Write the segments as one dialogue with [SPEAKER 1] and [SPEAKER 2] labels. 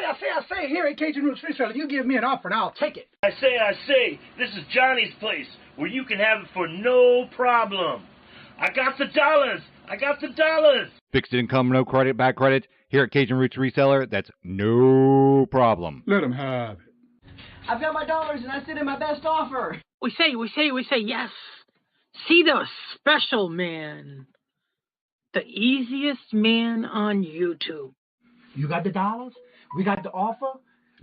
[SPEAKER 1] I say, here at Kajun Reseller, you give me an offer and I'll take it.
[SPEAKER 2] I say, this is Johnny's place, where you can have it for no problem. I got the dollars.
[SPEAKER 3] Fixed income, no credit, back credit. Here at Cajun Roots Reseller, that's no problem.
[SPEAKER 1] Let him have it.
[SPEAKER 4] I've got my dollars and I sent in my best offer.
[SPEAKER 5] We say, yes. See the special man. The easiest man on YouTube.
[SPEAKER 1] You got the dollars? We got the offer?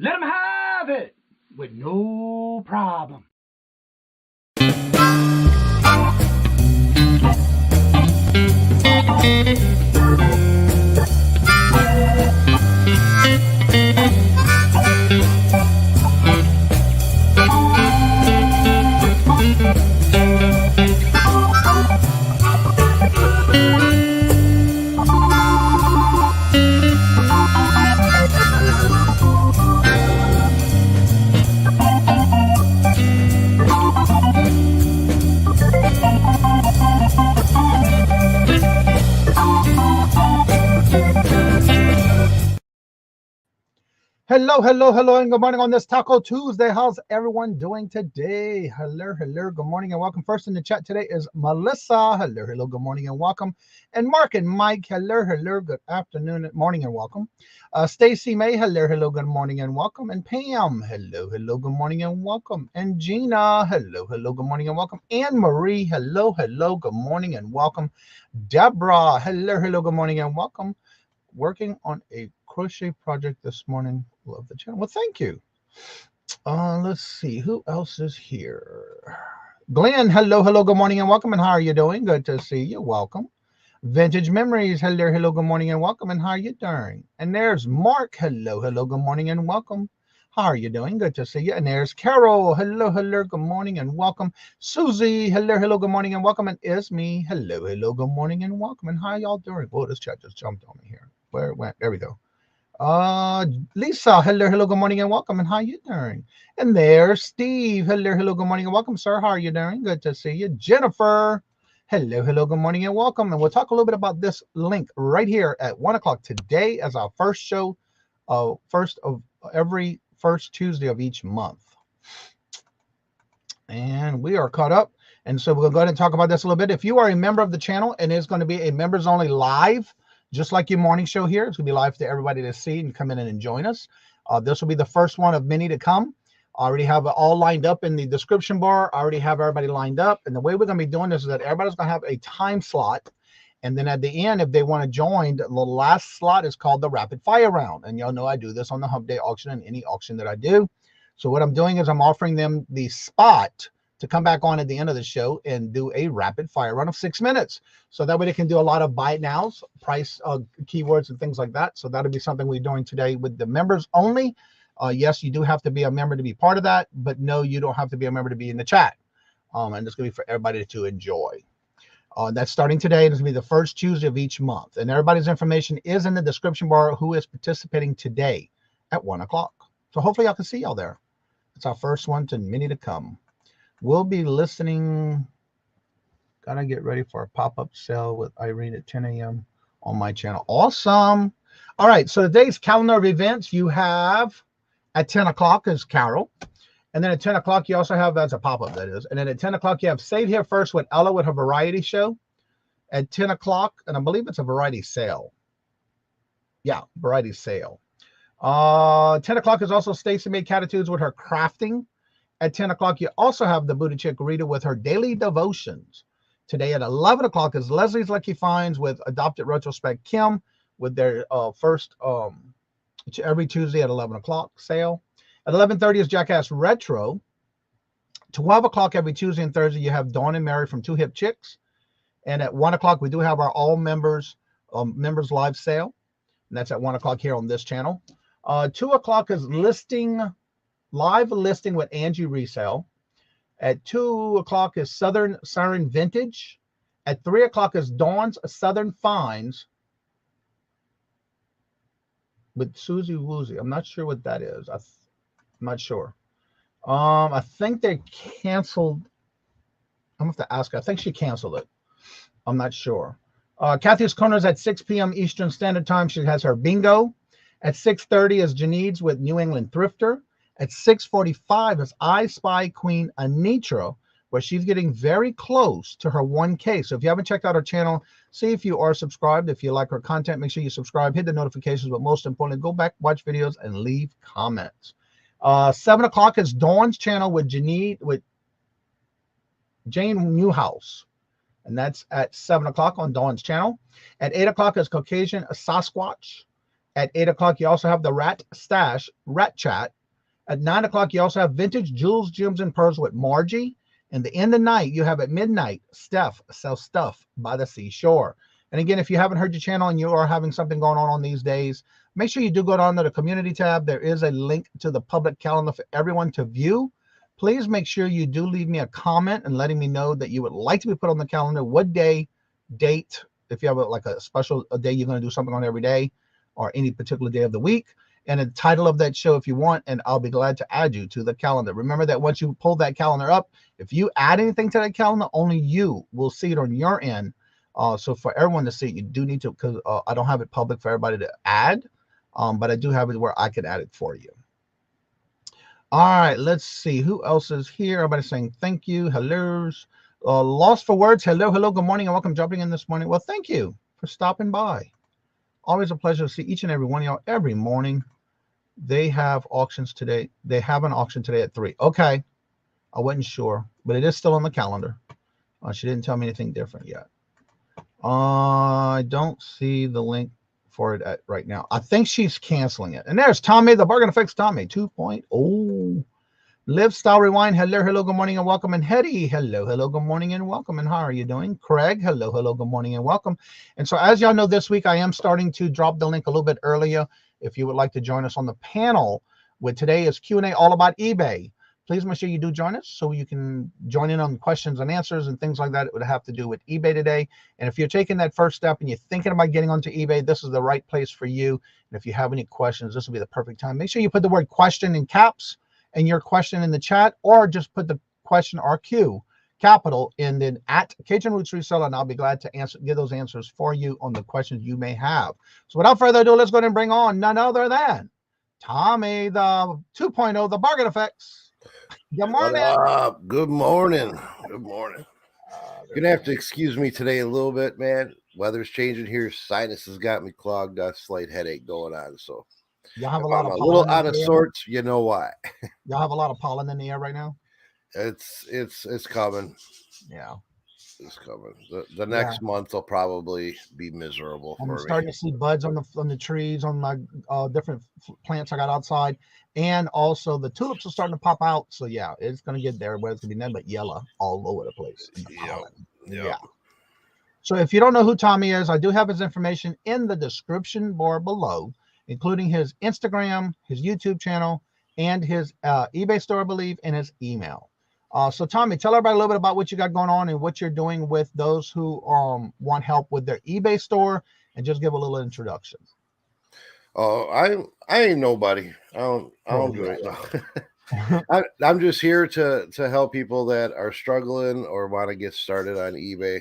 [SPEAKER 1] Let him have it with no problem.
[SPEAKER 6] Hello, and good morning on this Taco Tuesday. How's everyone doing today? Hello, good morning and welcome. First in the chat today is Melissa. Hello, good morning and welcome. And Mark and Mike, hello, good afternoon, morning and welcome. Stacy May, hello, good morning and welcome. And Pam, hello, good morning and welcome. And Gina, hello, good morning and welcome. Anne Marie, hello, good morning and welcome. Deborah, hello, good morning and welcome. Working on a crochet project this morning. Love the channel. Well, thank you. Let's see who else is here. Glenn, hello, good morning and welcome. And how are you doing? Good to see you. Welcome. Vintage Memories, hello, good morning and welcome. And how are you doing? And there's Mark, hello, good morning and welcome. How are you doing? Good to see you. And there's Carol, hello, good morning and welcome. Susie, hello, good morning and welcome. And Isme, hello, good morning and welcome. And how y'all doing? Oh, this chat just jumped on me here. Where it went? There we go. Lisa, hello, good morning and welcome. And how you doing? And there's Steve, hello, good morning and welcome, sir. How are you doing? Good to see you. Jennifer, hello, good morning and welcome. And we'll talk a little bit about this link right here at 1 o'clock today as our first show, first of every first Tuesday of each month. And we are caught up. And so we're going to go ahead and talk about this a little bit. If you are a member of the channel, and it's going to be a members only live, just like your morning show here, it's going to be live to everybody to see and come in and join us. This will be the first one of many to come. I already have it all lined up in the description bar. I already have everybody lined up. And the way we're going to be doing this is that everybody's going to have a time slot. And then at the end, if they want to join, the last slot is called the rapid fire round. And y'all know I do this on the Hump Day auction and any auction that I do. So what I'm doing is I'm offering them the spot to come back on at the end of the show and do a rapid fire run of 6 minutes. So that way they can do a lot of buy it nows, price keywords and things like that. So that'll be something we're doing today with the members only. Yes, you do have to be a member to be part of that, but no, you don't have to be a member to be in the chat. And it's gonna be for everybody to enjoy. That's starting today. It's gonna be the first Tuesday of each month. And everybody's information is in the description bar who is participating today at 1 o'clock. So hopefully I can see y'all there. It's our first one to many to come. We'll be listening. Gotta get ready for a pop-up sale with Irene at 10 a.m. on my channel. Awesome. All right. So today's calendar of events you have at 10 o'clock is Carol. And then at 10 o'clock, you also have, that's a pop-up that is. And then at 10 o'clock, you have Save Here First with Ella with her variety show. At 10 o'clock, and I believe it's a variety sale. Yeah, variety sale. 10 o'clock is also Stacy May Catitudes with her crafting. At 10 o'clock, you also have the Booty Chick Rita with her daily devotions. Today at 11 o'clock is Leslie's Lucky Finds with Adopted Retrospect Kim with their first every Tuesday at 11 o'clock sale. At 11:30 is Jackass Retro. 12 o'clock every Tuesday and Thursday, you have Dawn and Mary from Two Hip Chicks. And at 1 o'clock, we do have our all members live sale. And that's at 1 o'clock here on this channel. 2 o'clock is live listing with Angie Resale. At 2 o'clock is Southern Siren Vintage. At 3 o'clock is Dawn's Southern Finds with Susie Woozy. I'm not sure what that is. I'm not sure. I think they canceled. I'm going to have to ask her. I think she canceled it. I'm not sure. Kathy's Corner is at 6 p.m. Eastern Standard Time. She has her bingo. At 6:30 is Janine's with New England Thrifter. At 6:45 is I Spy Queen Anitra, where she's getting very close to her 1K. So if you haven't checked out her channel, see if you are subscribed. If you like her content, make sure you subscribe, hit the notifications, but most importantly, go back, watch videos, and leave comments. 7 o'clock is Dawn's channel with Jane Newhouse. And that's at 7 o'clock on Dawn's channel. At 8 o'clock is Caucasian Sasquatch. At 8 o'clock, you also have the Rat Chat. At 9 o'clock, you also have Vintage Jewels, Gems, and Pearls with Margie. And the end of the night, you have at midnight, Steph sells stuff by the seashore. And again, if you haven't heard your channel and you are having something going on these days, make sure you do go down to the community tab. There is a link to the public calendar for everyone to view. Please make sure you do leave me a comment and letting me know that you would like to be put on the calendar, what day, date, if you have like a special day you're going to do something on every day or any particular day of the week, and the title of that show if you want, and I'll be glad to add you to the calendar. Remember that once you pull that calendar up, if you add anything to that calendar, only you will see it on your end. So for everyone to see, you do need to, because I don't have it public for everybody to add, but I do have it where I can add it for you. All right, let's see who else is here. Everybody saying thank you, hellos. Lost for words, hello, good morning, and welcome jumping in this morning. Well, thank you for stopping by. Always a pleasure to see each and every one of y'all every morning. They have auctions today. They have an auction today at 3. Okay, I wasn't sure, but it is still on the calendar. She didn't tell me anything different yet. I don't see the link for it right now. I think she's canceling it. And there's Tommy, the Bargain Effects Tommy 2.0. Live Style Rewind, hello, good morning and welcome. And Hetty, hello, good morning and welcome. And how are you doing? Craig, hello, good morning and welcome. And so as y'all know, this week I am starting to drop the link a little bit earlier. If you would like to join us on the panel with today is Q&A all about eBay. Please make sure you do join us so you can join in on questions and answers and things like that. It would have to do with eBay today. And if you're taking that first step and you're thinking about getting onto eBay, this is the right place for you. And if you have any questions, this will be the perfect time. Make sure you put the word question in caps and your question in the chat, or just put the question or Q capital and then at Cajun Roots Reseller, and I'll be glad to give those answers for you on the questions you may have. So without further ado, let's go ahead and bring on none other than Tommy, the 2.0, the Bargain Effects. Good morning.
[SPEAKER 7] Good morning. Good morning. You're gonna have to excuse me today a little bit, man. Weather's changing here. Sinuses got me clogged. Got a slight headache going on. So
[SPEAKER 6] y'all have a lot of
[SPEAKER 7] pollen, a little out of sorts. You know why?
[SPEAKER 6] Y'all have a lot of pollen in the air right now.
[SPEAKER 7] It's coming.
[SPEAKER 6] Yeah,
[SPEAKER 7] it's coming. The next month will probably be miserable.
[SPEAKER 6] I'm starting to see buds on the trees on my different plants I got outside, and also the tulips are starting to pop out. So yeah, it's gonna get there, where it's gonna be nothing but yellow all over the place. Yeah. So if you don't know who Tommy is, I do have his information in the description bar below, including his Instagram, his YouTube channel, and his eBay store, I believe, and his email. So Tommy, tell everybody a little bit about what you got going on and what you're doing with those who want help with their eBay store, and just give a little introduction.
[SPEAKER 7] Oh, I ain't nobody. I don't do it. I'm just here to help people that are struggling or want to get started on eBay.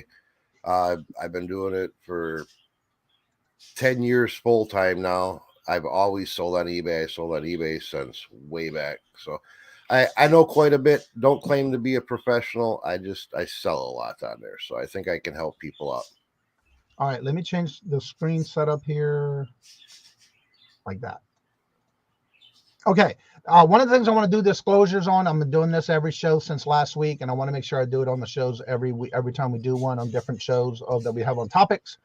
[SPEAKER 7] I've been doing it for 10 years full time now. I've always sold on eBay. I sold on eBay since way back. So I know quite a bit. Don't claim to be a professional. I sell a lot on there. So I think I can help people out.
[SPEAKER 6] All right, let me change the screen setup here like that. Okay. One of the things I want to do disclosures on, I'm doing this every show since last week, and I want to make sure I do it on the shows every week, every time we do one on different shows that we have on topics.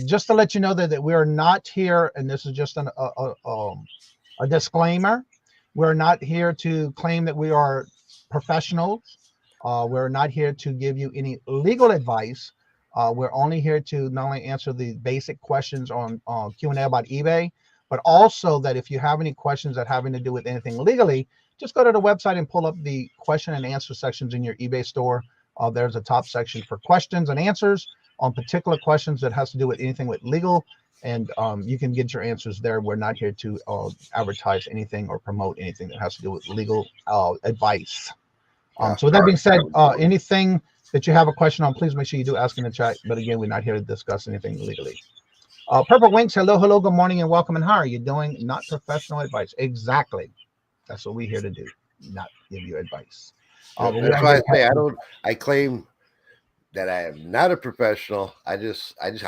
[SPEAKER 6] Just to let you know that we are not here, and this is just a disclaimer. We're not here to claim that we are professionals. We're not here to give you any legal advice. We're only here to not only answer the basic questions on Q&A about eBay, but also that if you have any questions that having to do with anything legally, just go to the website and pull up the question and answer sections in your eBay store. There's a top section for questions and answers on particular questions that has to do with anything with legal, and you can get your answers there. We're not here to advertise anything or promote anything that has to do with legal advice. So with that being said, anything that you have a question on, please make sure you do ask in the chat. But again, we're not here to discuss anything legally. Purple Winks, hello, hello, good morning and welcome. And how are you doing? Not professional advice. Exactly. That's what we're here to do. Not give you advice. But we
[SPEAKER 7] That's
[SPEAKER 6] are
[SPEAKER 7] why
[SPEAKER 6] here
[SPEAKER 7] I say
[SPEAKER 6] to-
[SPEAKER 7] I claim that I am not a professional. I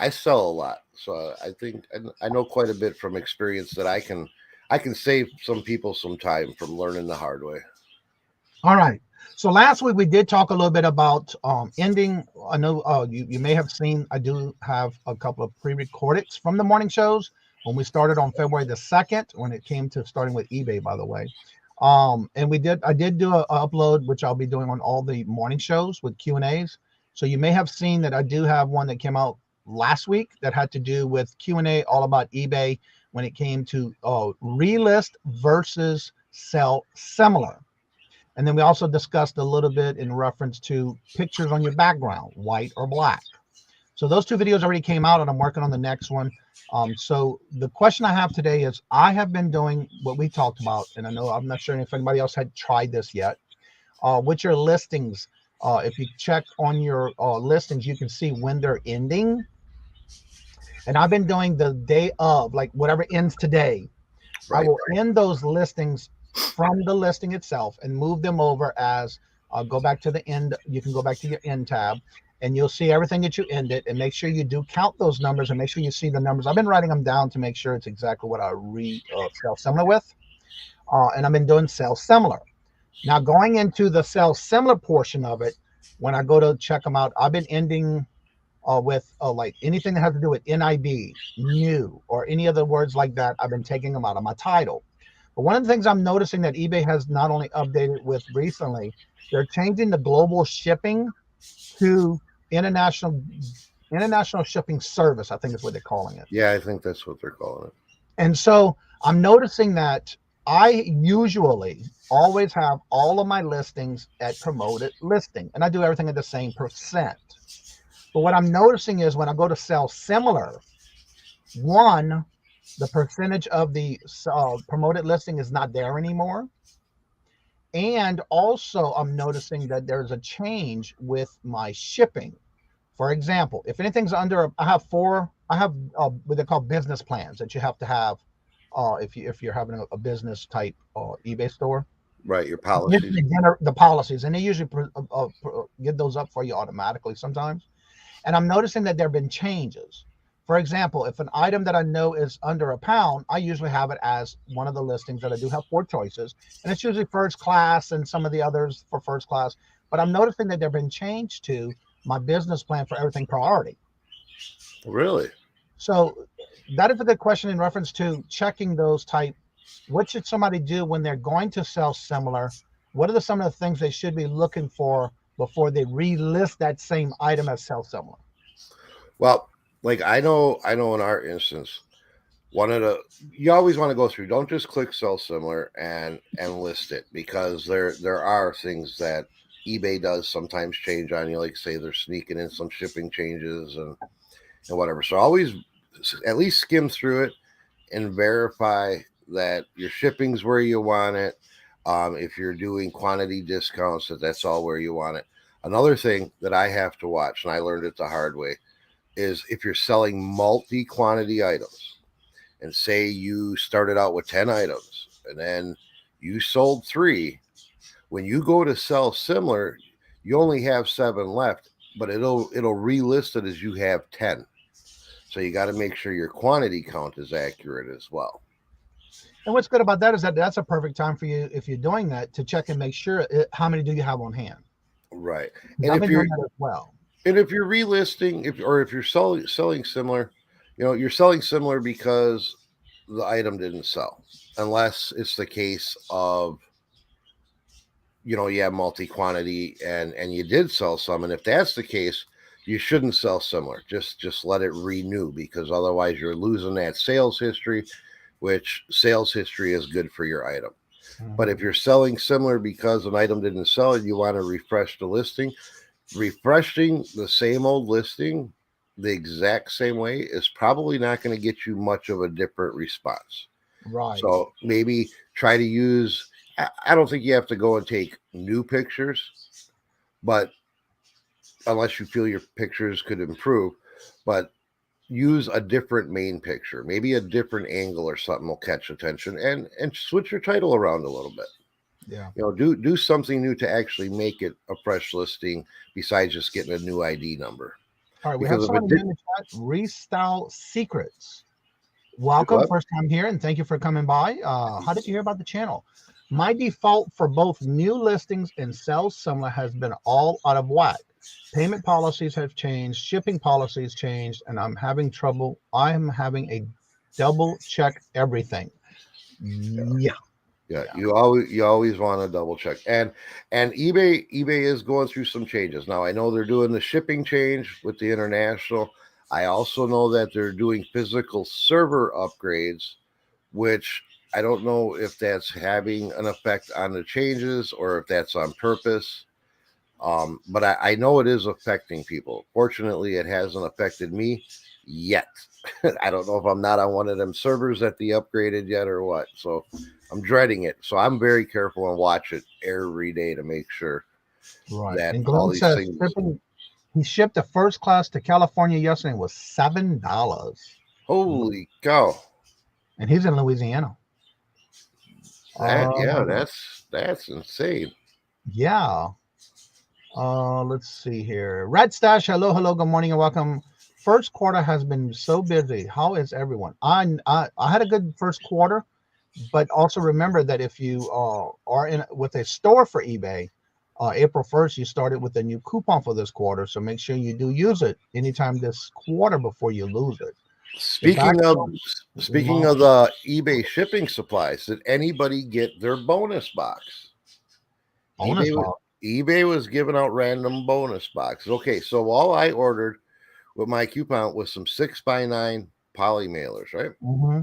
[SPEAKER 7] sell a lot. So I think I know quite a bit from experience that I can save some people some time from learning the hard way.
[SPEAKER 6] All right. So last week we did talk a little bit about ending. I know you may have seen I do have a couple of pre-recordeds from the morning shows when we started on February the 2nd, when it came to starting with eBay, by the way. And I did do a upload, which I'll be doing on all the morning shows with Q&As. So you may have seen that I do have one that came out last week that had to do with Q&A all about eBay when it came to relist versus sell similar. And then we also discussed a little bit in reference to pictures on your background, white or black. So those two videos already came out and I'm working on the next one. So the question I have today is, I have been doing what we talked about, and I know I'm not sure if anybody else had tried this yet, with your listings. If you check on your listings, you can see when they're ending. And I've been doing the day of, like whatever ends today. I will end those listings from the listing itself and move them over as go back to the end. You can go back to your end tab and you'll see everything that you ended, and make sure you do count those numbers and make sure you see the numbers. I've been writing them down to make sure it's exactly what I sell similar with. And I've been doing sell similar. Now going into the sell similar portion of it, when I go to check them out, I've been ending with like anything that has to do with NIB, new, or any other words like that. I've been taking them out of my title. But one of the things I'm noticing that eBay has not only updated with recently, they're changing the global shipping to international shipping service, I think is what they're calling it.
[SPEAKER 7] Yeah, I think that's what they're calling it.
[SPEAKER 6] And so I'm noticing that I usually always have all of my listings at promoted listing, and I do everything at the same percent. But what I'm noticing is when I go to sell similar, one, the percentage of the promoted listing is not there anymore. And also I'm noticing that there's a change with my shipping. For example, if anything's under, I have what they call business plans that you have to have if you're having a business type eBay store.
[SPEAKER 7] Right, your policies.
[SPEAKER 6] The policies, and they usually get those up for you automatically sometimes. And I'm noticing that there have been changes. For example, if an item that I know is under £1, I usually have it as one of the listings that I do have 4 choices. And it's usually first class and some of the others for first class. But I'm noticing that they've been changed to my business plan for everything priority.
[SPEAKER 7] Really?
[SPEAKER 6] So that is a good question in reference to checking those type. What should somebody do when they're going to sell similar? What are some of the things they should be looking for before they relist that same item as sell similar?
[SPEAKER 7] Well, like I know in our instance, you always want to go through, don't just click sell similar and list it, because there are things that eBay does sometimes change on you, like say they're sneaking in some shipping changes and whatever. So always at least skim through it and verify that your shipping's where you want it. If you're doing quantity discounts, that's all where you want it. Another thing that I have to watch, and I learned it the hard way, is if you're selling multi-quantity items, and say you started out with 10 items and then you sold 3, when you go to sell similar, you only have 7 left, but it'll relist it as you have 10. So you got to make sure your quantity count is accurate as well.
[SPEAKER 6] And what's good about that is that that's a perfect time for you, if you're doing that, to check and make sure how many do you have on hand.
[SPEAKER 7] Right.
[SPEAKER 6] And if you're doing that as well.
[SPEAKER 7] And if you're relisting, if you're selling similar, you're selling similar because the item didn't sell, unless it's the case of, you have multi-quantity and you did sell some. And if that's the case, you shouldn't sell similar. Just let it renew, because otherwise you're losing that sales history, which sales history is good for your item. Mm-hmm. But if you're selling similar because an item didn't sell and you want to refresh the listing, refreshing the same old listing the exact same way is probably not going to get you much of a different response.
[SPEAKER 6] Right.
[SPEAKER 7] So maybe try to use, I don't think you have to go and take new pictures, but unless you feel your pictures could improve, but use a different main picture, maybe a different angle or something will catch attention, and switch your title around a little bit.
[SPEAKER 6] Yeah.
[SPEAKER 7] Do something new to actually make it a fresh listing besides just getting a new ID number.
[SPEAKER 6] All right, we have somebody in the chat. Restyle Secrets. Welcome, first time here, and thank you for coming by. How did you hear about the channel? My default for both new listings and sales similar has been all out of whack. Payment policies have changed, shipping policies changed, and I'm having trouble. I'm having a double check everything. Yeah.
[SPEAKER 7] You always want to double check. And eBay is going through some changes. Now I know they're doing the shipping change with the international. I also know that they're doing physical server upgrades, which I don't know if that's having an effect on the changes or if that's on purpose. But I know it is affecting people. Fortunately, it hasn't affected me yet. I don't know if I'm not on one of them servers that they upgraded yet or what. So I'm dreading it. So I'm very careful and watch it every day to make sure that
[SPEAKER 6] and
[SPEAKER 7] all
[SPEAKER 6] Glenn
[SPEAKER 7] these
[SPEAKER 6] says
[SPEAKER 7] things.
[SPEAKER 6] he shipped a first class to California yesterday and was $7.
[SPEAKER 7] Holy cow.
[SPEAKER 6] And he's in Louisiana.
[SPEAKER 7] That's insane.
[SPEAKER 6] Yeah. Let's see here. Red Stash, hello, good morning and welcome. First quarter has been so busy. How is everyone? I had a good first quarter, but also remember that if you are in with a store for eBay, April 1st, you started with a new coupon for this quarter. So make sure you do use it anytime this quarter before you lose it.
[SPEAKER 7] Speaking of the eBay shipping supplies, did anybody get their bonus box? eBay was giving out random bonus boxes. Okay, so all I ordered with my coupon was some 6x9 poly mailers, right?
[SPEAKER 6] Mm-hmm.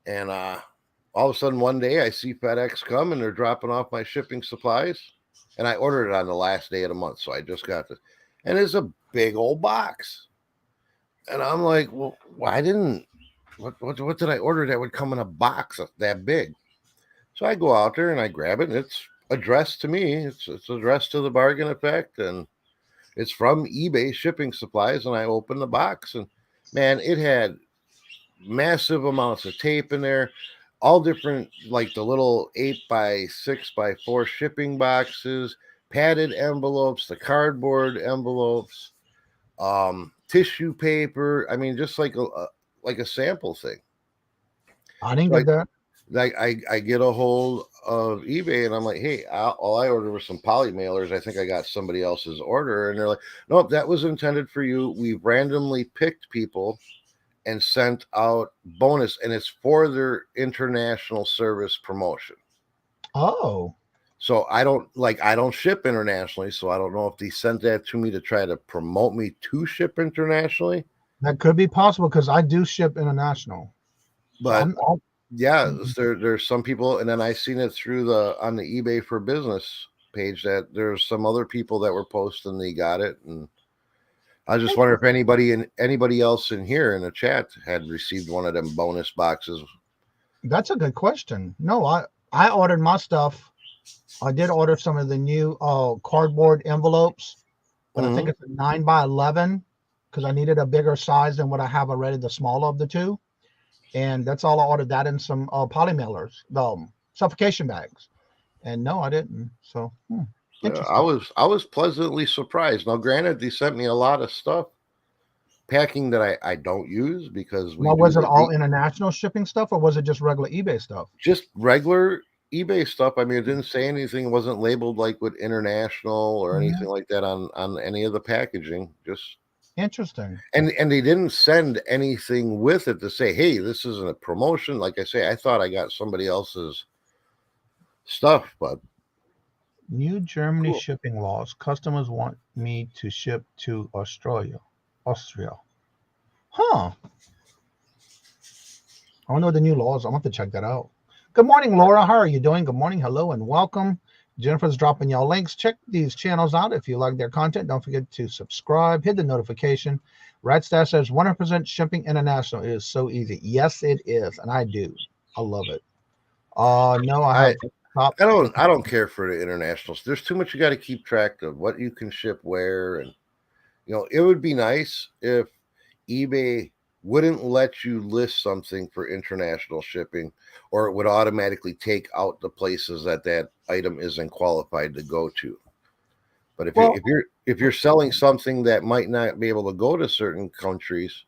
[SPEAKER 7] And all of a sudden one day I see FedEx come and they're dropping off my shipping supplies, and I ordered it on the last day of the month, so I just got this, and it's a big old box. And I'm like, well, why didn't what did I order that would come in a box that big? So I go out there and I grab it, and it's addressed to me. It's addressed to the Bargain Effect, and it's from eBay shipping supplies. And I opened the box, and man, it had massive amounts of tape in there, all different, like the little 8x6x4 shipping boxes, padded envelopes, the cardboard envelopes, tissue paper. I mean, just like a sample thing.
[SPEAKER 6] I didn't get that.
[SPEAKER 7] Like I get a hold of eBay and I'm like, hey, all I ordered was some poly mailers. I think I got somebody else's order. And they're like, nope, that was intended for you. We randomly picked people and sent out bonus, and it's for their international service promotion.
[SPEAKER 6] Oh.
[SPEAKER 7] So I don't ship internationally, so I don't know if they sent that to me to try to promote me to ship internationally.
[SPEAKER 6] That could be possible because I do ship international.
[SPEAKER 7] But there's some people, and then I seen it through on the eBay for Business page that there's some other people that were posting they got it, and I just wonder if anybody else in here in the chat had received one of them bonus boxes.
[SPEAKER 6] That's a good question. No, I ordered my stuff. I did order some of the new cardboard envelopes, but I think it's a 9x11 because I needed a bigger size than what I have already, the smaller of the two. And that's all I ordered, that and some poly mailers, the suffocation bags. And no, I didn't. So
[SPEAKER 7] I was pleasantly surprised. Now, granted, they sent me a lot of stuff, packing that I don't use because
[SPEAKER 6] was it all international shipping stuff, or was it just regular eBay stuff?
[SPEAKER 7] Just regular eBay stuff. I mean, it didn't say anything, wasn't labeled like with international or anything like that on any of the packaging. Just
[SPEAKER 6] interesting.
[SPEAKER 7] And they didn't send anything with it to say, hey, this isn't a promotion. Like I say, I thought I got somebody else's stuff, but
[SPEAKER 6] New Germany shipping laws. Customers want me to ship to Austria. Huh. I don't know the new laws. I want to check that out. Good morning, Laura. How are you doing? Good morning. Hello and welcome. Jennifer's dropping y'all links. Check these channels out if you like their content. Don't forget to subscribe. Hit the notification. Radstash says 100% shipping international is so easy. Yes, it is, and I do. I love it. No, I
[SPEAKER 7] don't care for the internationals. There's too much you got to keep track of, what you can ship where, and it would be nice if eBay wouldn't let you list something for international shipping, or it would automatically take out the places that that item isn't qualified to go to. But if you're selling something that might not be able to go to certain countries,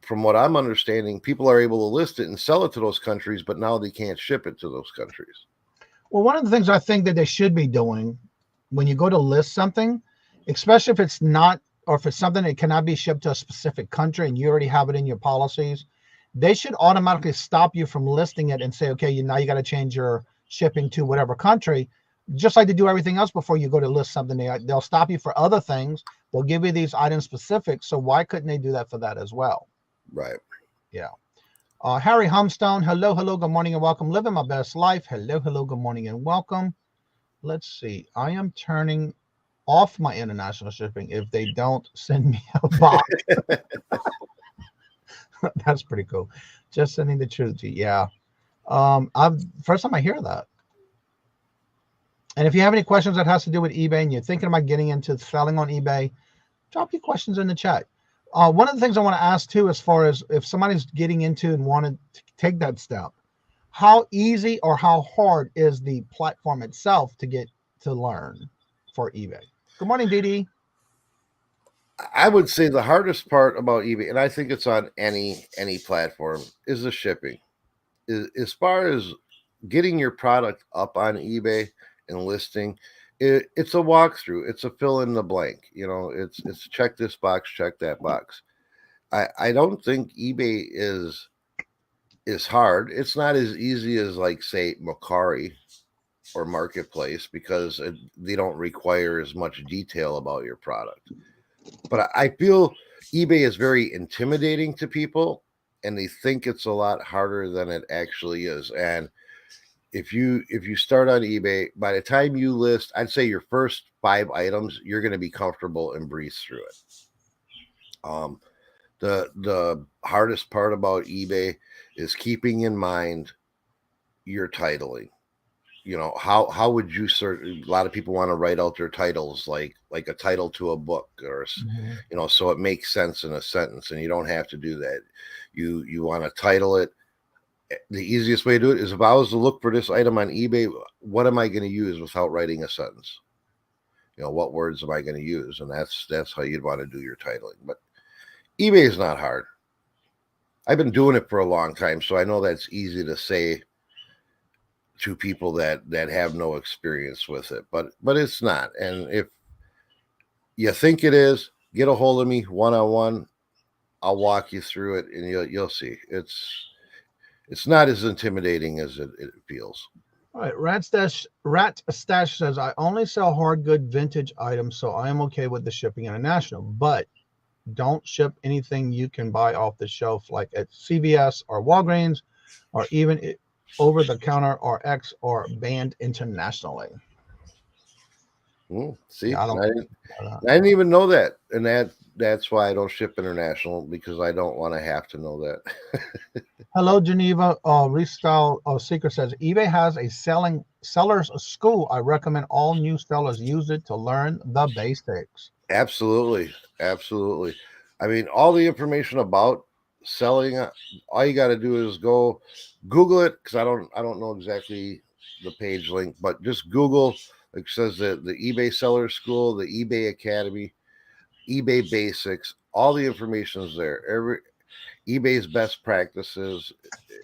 [SPEAKER 7] from what I'm understanding, people are able to list it and sell it to those countries, but now they can't ship it to those countries.
[SPEAKER 6] Well, one of the things I think that they should be doing when you go to list something, especially if it's not, or if it's something that cannot be shipped to a specific country and you already have it in your policies, they should automatically stop you from listing it and say, okay, now you got to change your shipping to whatever country, just like they do everything else before you go to list something. They'll stop you for other things. They'll give you these item specifics. So why couldn't they do that for that as well?
[SPEAKER 7] Right.
[SPEAKER 6] Yeah. Harry Humstone, hello, good morning and welcome. Living my best life. Hello, good morning and welcome. Let's see. I am turning off my international shipping if they don't send me a box. That's pretty cool. Just sending the truth to you. Yeah. First time I hear that. And if you have any questions that has to do with eBay and you're thinking about getting into selling on eBay, drop your questions in the chat. One of the things I want to ask too, as far as if somebody's getting into and wanted to take that step, how easy or how hard is the platform itself to get to learn for eBay? Good morning, Dee.
[SPEAKER 7] I would say the hardest part about eBay, and I think it's on any platform, is the shipping. As far as getting your product up on eBay and listing, it's a walkthrough. It's a fill in the blank. You know, it's check this box, check that box. I don't think eBay is hard. It's not as easy as, like, say, Mercari or Marketplace, because they don't require as much detail about your product. But I feel eBay is very intimidating to people, and they think it's a lot harder than it actually is. And if you start on eBay, by the time you list, I'd say your first 5 items, you're going to be comfortable and breeze through it. The hardest part about eBay is keeping in mind your titling. You know, how would you search? A lot of people want to write out their titles like a title to a book, or you know, so it makes sense in a sentence, and you don't have to do that. You want to title it. The easiest way to do it is, if I was to look for this item on eBay, what am I going to use without writing a sentence? You know, what words am I going to use? And that's how you'd want to do your titling. But eBay is not hard. I've been doing it for a long time, so I know that's easy to say to people that have no experience with it, but it's not. And if you think it is, get a hold of me one-on-one. I'll walk you through it, and you'll see. It's not as intimidating as it feels.
[SPEAKER 6] All right. Rat Stash says, I only sell hard good vintage items, so I am okay with the shipping international, but don't ship anything you can buy off the shelf, like at CVS or Walgreens, or even over the counter or X, or banned internationally.
[SPEAKER 7] See,
[SPEAKER 6] Yeah,
[SPEAKER 7] I didn't even know that, and that's why I don't ship international, because I don't want to have to know that.
[SPEAKER 6] Hello, Geneva. Restyle Secret says, eBay has a seller's school. I recommend all new sellers use it to learn the basics.
[SPEAKER 7] Absolutely. I mean, all the information about selling, all you got to do is go Google it, because I don't know exactly the page link, but just Google. It says the eBay Seller School, the eBay Academy, eBay Basics. All the information is there. eBay's best practices,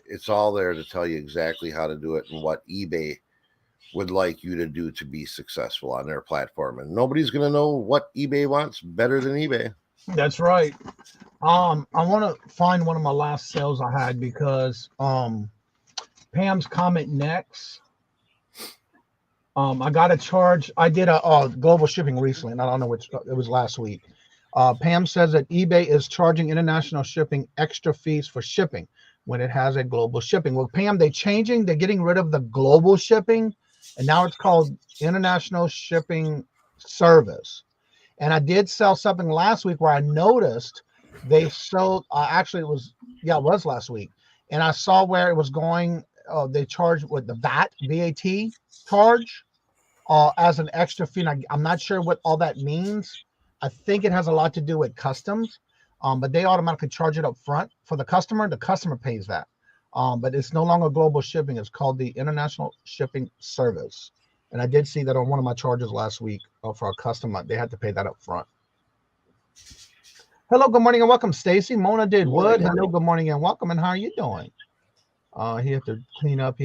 [SPEAKER 7] it's all there to tell you exactly how to do it and what eBay would like you to do to be successful on their platform. And nobody's going to know what eBay wants better than eBay.
[SPEAKER 6] That's right. I want to find one of my last sales I had, because Pam's comment next. I got a charge. I did a global shipping recently, and I don't know which, it was last week. Pam says that eBay is charging international shipping extra fees for shipping when it has a global shipping. Well, Pam, they're getting rid of the global shipping, and now it's called international shipping service. And I did sell something last week where I noticed they sold, actually it was last week. And I saw where it was going, they charged with the VAT charge as an extra fee. And I'm not sure what all that means. I think it has a lot to do with customs. but they automatically charge it up front for the customer. The customer pays that. But it's no longer global shipping. It's called the International Shipping Service. And I did see that on one of my charges last week for a customer. They had to pay that up front. Hello, good morning and welcome, Stacy. Mona did wood. Hello, good morning and welcome. And how are you doing? He had to clean up.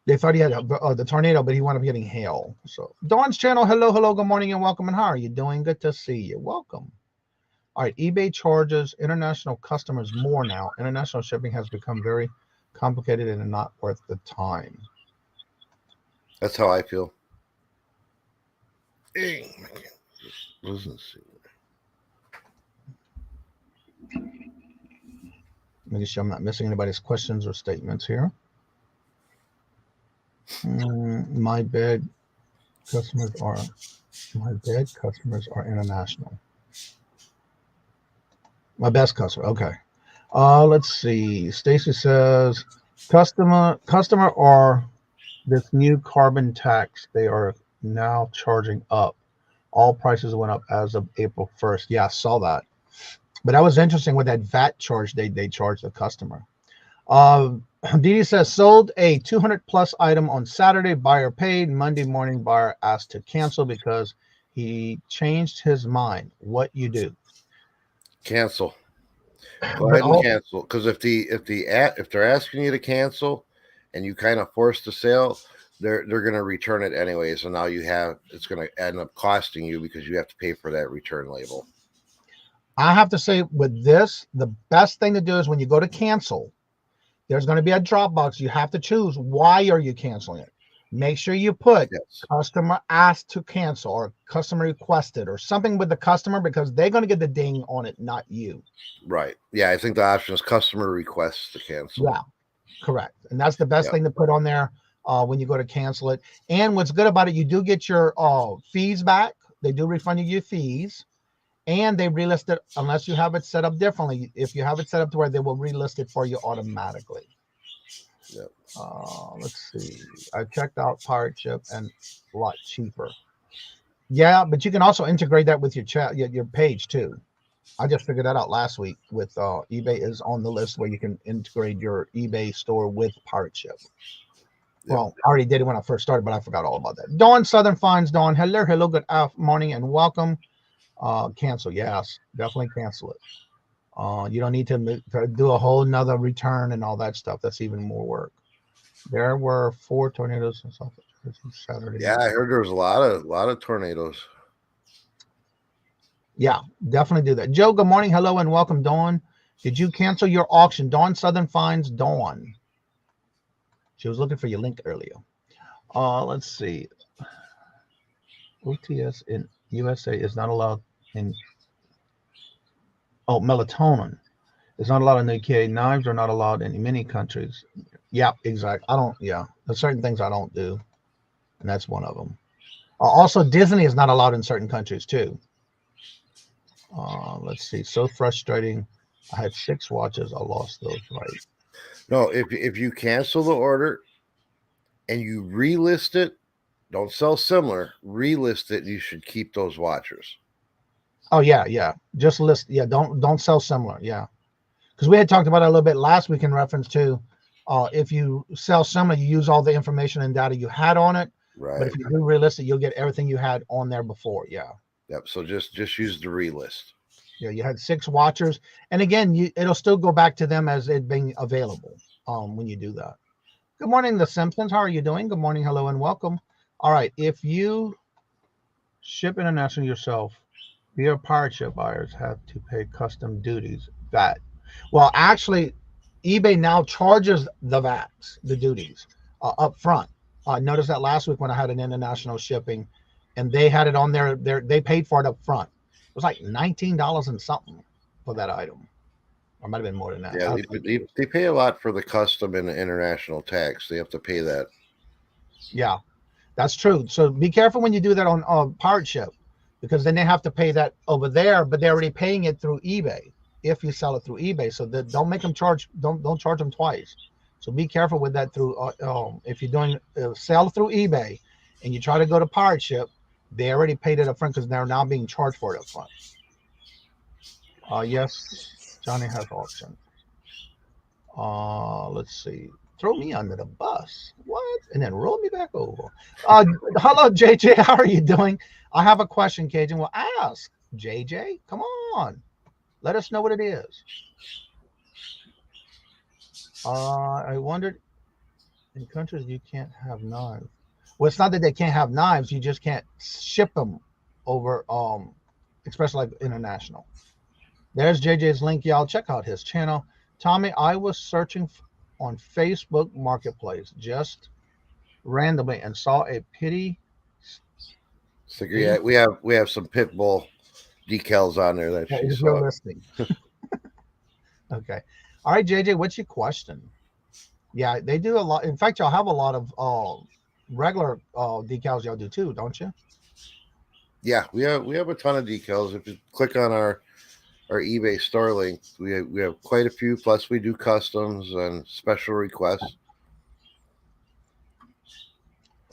[SPEAKER 6] They thought he had the tornado, but he wound up getting hail. So Dawn's channel. Hello, good morning and welcome. And how are you doing? Good to see you. Welcome. All right, eBay charges international customers more now. International shipping has become very complicated and not worth the time.
[SPEAKER 7] That's how I feel. Dang, listen.
[SPEAKER 6] Making sure I'm not missing anybody's questions or statements here. My bad customers are international. My best customer. Okay. Let's see. Stacy says customer are this new carbon tax. They are now charging up. All prices went up as of April 1st. Yeah, I saw that. But that was interesting with that VAT charge they charged the customer. Didi says sold a 200 plus item on Saturday. Buyer paid. Monday morning, buyer asked to cancel because he changed his mind. What you do?
[SPEAKER 7] Cancel. Go ahead and cancel. Because if they're asking you to cancel, and you kind of force the sale, they're going to return it anyway. So now it's going to end up costing you because you have to pay for that return label.
[SPEAKER 6] I have to say with this, the best thing to do is when you go to cancel, there's going to be a drop box. You have to choose why are you canceling it. Make sure you put customer asked to cancel or customer requested or something with the customer because they're going to get the ding on it, not you.
[SPEAKER 7] Right. Yeah, I think the option is customer requests to cancel.
[SPEAKER 6] Yeah, correct. And that's the best thing to put on there when you go to cancel it. And what's good about it, you do get your fees back. They do refund you your fees. And they relist it unless you have it set up differently. If you have it set up to where they will relist it for you automatically.
[SPEAKER 7] Yep.
[SPEAKER 6] Let's see. I checked out Pirate Ship and a lot cheaper. Yeah, but you can also integrate that with your page too. I just figured that out last week with eBay is on the list where you can integrate your eBay store with Pirate Ship. Yep. Well, I already did it when I first started, but I forgot all about that. Dawn Southern Finds. Dawn, hello, good morning and welcome. Cancel. Yes, definitely cancel it. You don't need to do a whole nother return and all that stuff. That's even more work. There were 4 tornadoes and stuff Saturday.
[SPEAKER 7] Yeah, I heard there was a lot of tornadoes.
[SPEAKER 6] Yeah, definitely do that. Joe, good morning. Hello and welcome, Dawn. Did you cancel your auction? Dawn Southern Finds. Dawn. She was looking for your link earlier. Let's see. OTS in USA is not allowed in melatonin is not allowed in the UK. Knives are not allowed in many countries. Yeah, exactly. There's certain things I don't do, and that's one of them. Also, Disney is not allowed in certain countries too. Let's see. So frustrating. I had 6 watches. I lost those. Right.
[SPEAKER 7] No, if you cancel the order and you relist it, don't sell similar. Relist it. You should keep those watchers.
[SPEAKER 6] Oh yeah. Just list. Yeah, don't sell similar. Yeah, because we had talked about it a little bit last week in reference to if you sell similar, you use all the information and data you had on it.
[SPEAKER 7] Right.
[SPEAKER 6] But if you do relist it, you'll get everything you had on there before. Yeah.
[SPEAKER 7] Yep. So just use the relist.
[SPEAKER 6] Yeah, you had 6 watchers, and again, it'll still go back to them as it being available when you do that. Good morning, The Simpsons. How are you doing? Good morning, hello, and welcome. All right, if you ship international yourself, your Pirate Ship buyers have to pay custom duties, VAT. Well, actually, eBay now charges the VATs, the duties, up front. Notice that last week when I had an international shipping, and they had it on there, they paid for it up front. It was like $19 and something for that item. Or it might have been more than that.
[SPEAKER 7] Yeah, they pay a lot for the custom and the international tax. They have to pay that.
[SPEAKER 6] Yeah. That's true. So be careful when you do that on Pirate Ship, because then they have to pay that over there, but they're already paying it through eBay if you sell it through eBay. So don't make them don't charge them twice. So be careful with that through if you're doing sell through eBay and you try to go to Pirate Ship, they already paid it up front because they're now being charged for it up front. Yes, Johnny has auction. Let's see. Throw me under the bus. What? And then roll me back over. Hello, JJ. How are you doing? I have a question, Cajun. Well, ask. JJ, come on. Let us know what it is. I wondered, in countries you can't have knives. Well, it's not that they can't have knives. You just can't ship them over, especially like international. There's JJ's link, y'all. Check out his channel. Tommy, I was searching on Facebook Marketplace just randomly and saw a pity.
[SPEAKER 7] Sticker. Yeah, we have some pit bull decals on there that she saw.
[SPEAKER 6] Listing. Okay. All right, JJ, what's your question? Yeah, they do a lot. In fact, y'all have a lot of regular decals y'all do too, don't you?
[SPEAKER 7] Yeah, we have a ton of decals. If you click on our eBay store link, we have quite a few. Plus, we do customs and special requests.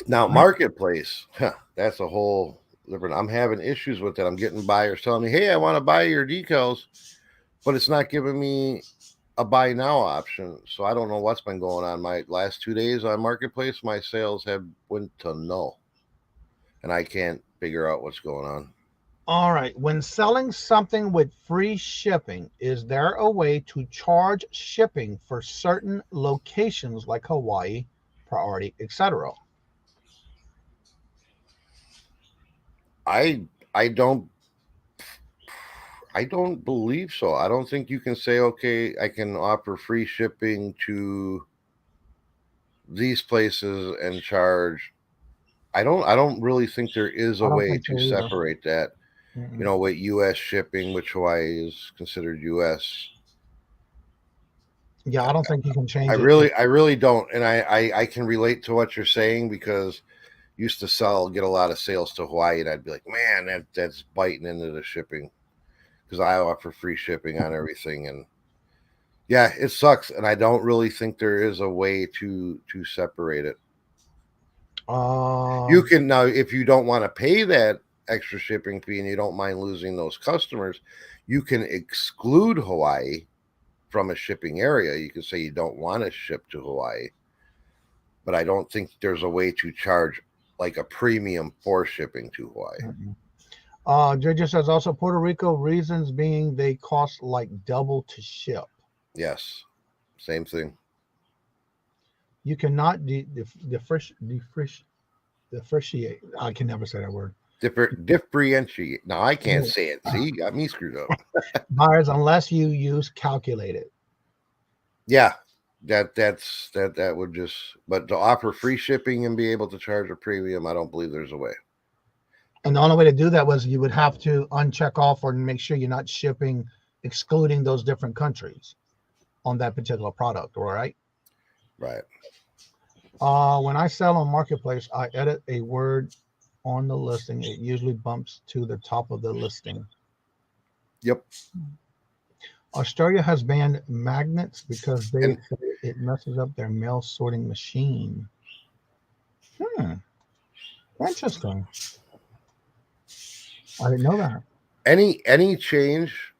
[SPEAKER 7] Now, Marketplace, that's a whole different. I'm having issues with that. I'm getting buyers telling me, "Hey, I want to buy your decals," but it's not giving me a buy now option. So I don't know what's been going on. My last 2 days on Marketplace, my sales have went to null, and I can't figure out what's going on.
[SPEAKER 6] All right. When selling something with free shipping, is there a way to charge shipping for certain locations like Hawaii, priority, etc.?
[SPEAKER 7] I don't believe so. I don't think you can say, okay, I can offer free shipping to these places and charge. I don't really think there is a way to separate that. You know, with U.S. shipping, which Hawaii is considered U.S.
[SPEAKER 6] Yeah, I don't think you can change it.
[SPEAKER 7] I really don't. And I can relate to what you're saying because I used to get a lot of sales to Hawaii, and I'd be like, man, that's biting into the shipping because I offer free shipping on everything. And yeah, it sucks. And I don't really think there is a way to separate it. You can now, if you don't want to pay that extra shipping fee and you don't mind losing those customers, you can exclude Hawaii from a shipping area. You can say you don't want to ship to Hawaii, but I don't think there's a way to charge like a premium for shipping to Hawaii.
[SPEAKER 6] JJ says also Puerto Rico, reasons being they cost like double to ship.
[SPEAKER 7] Yes, same thing.
[SPEAKER 6] You cannot differentiate. I can never say that word.
[SPEAKER 7] Differentiate. Now I can't say it. See, you got me screwed up.
[SPEAKER 6] Buyers, unless you use calculated.
[SPEAKER 7] Yeah, that would just. But to offer free shipping and be able to charge a premium, I don't believe there's a way.
[SPEAKER 6] And the only way to do that was you would have to uncheck off or make sure you're not shipping, excluding those different countries on that particular product. All right.
[SPEAKER 7] Right.
[SPEAKER 6] When I sell on Marketplace, I edit a word on the listing. It usually bumps to the top of the listing.
[SPEAKER 7] Yep.
[SPEAKER 6] Australia has banned magnets because they say it messes up their mail sorting machine. Interesting. I didn't know that.
[SPEAKER 7] Any change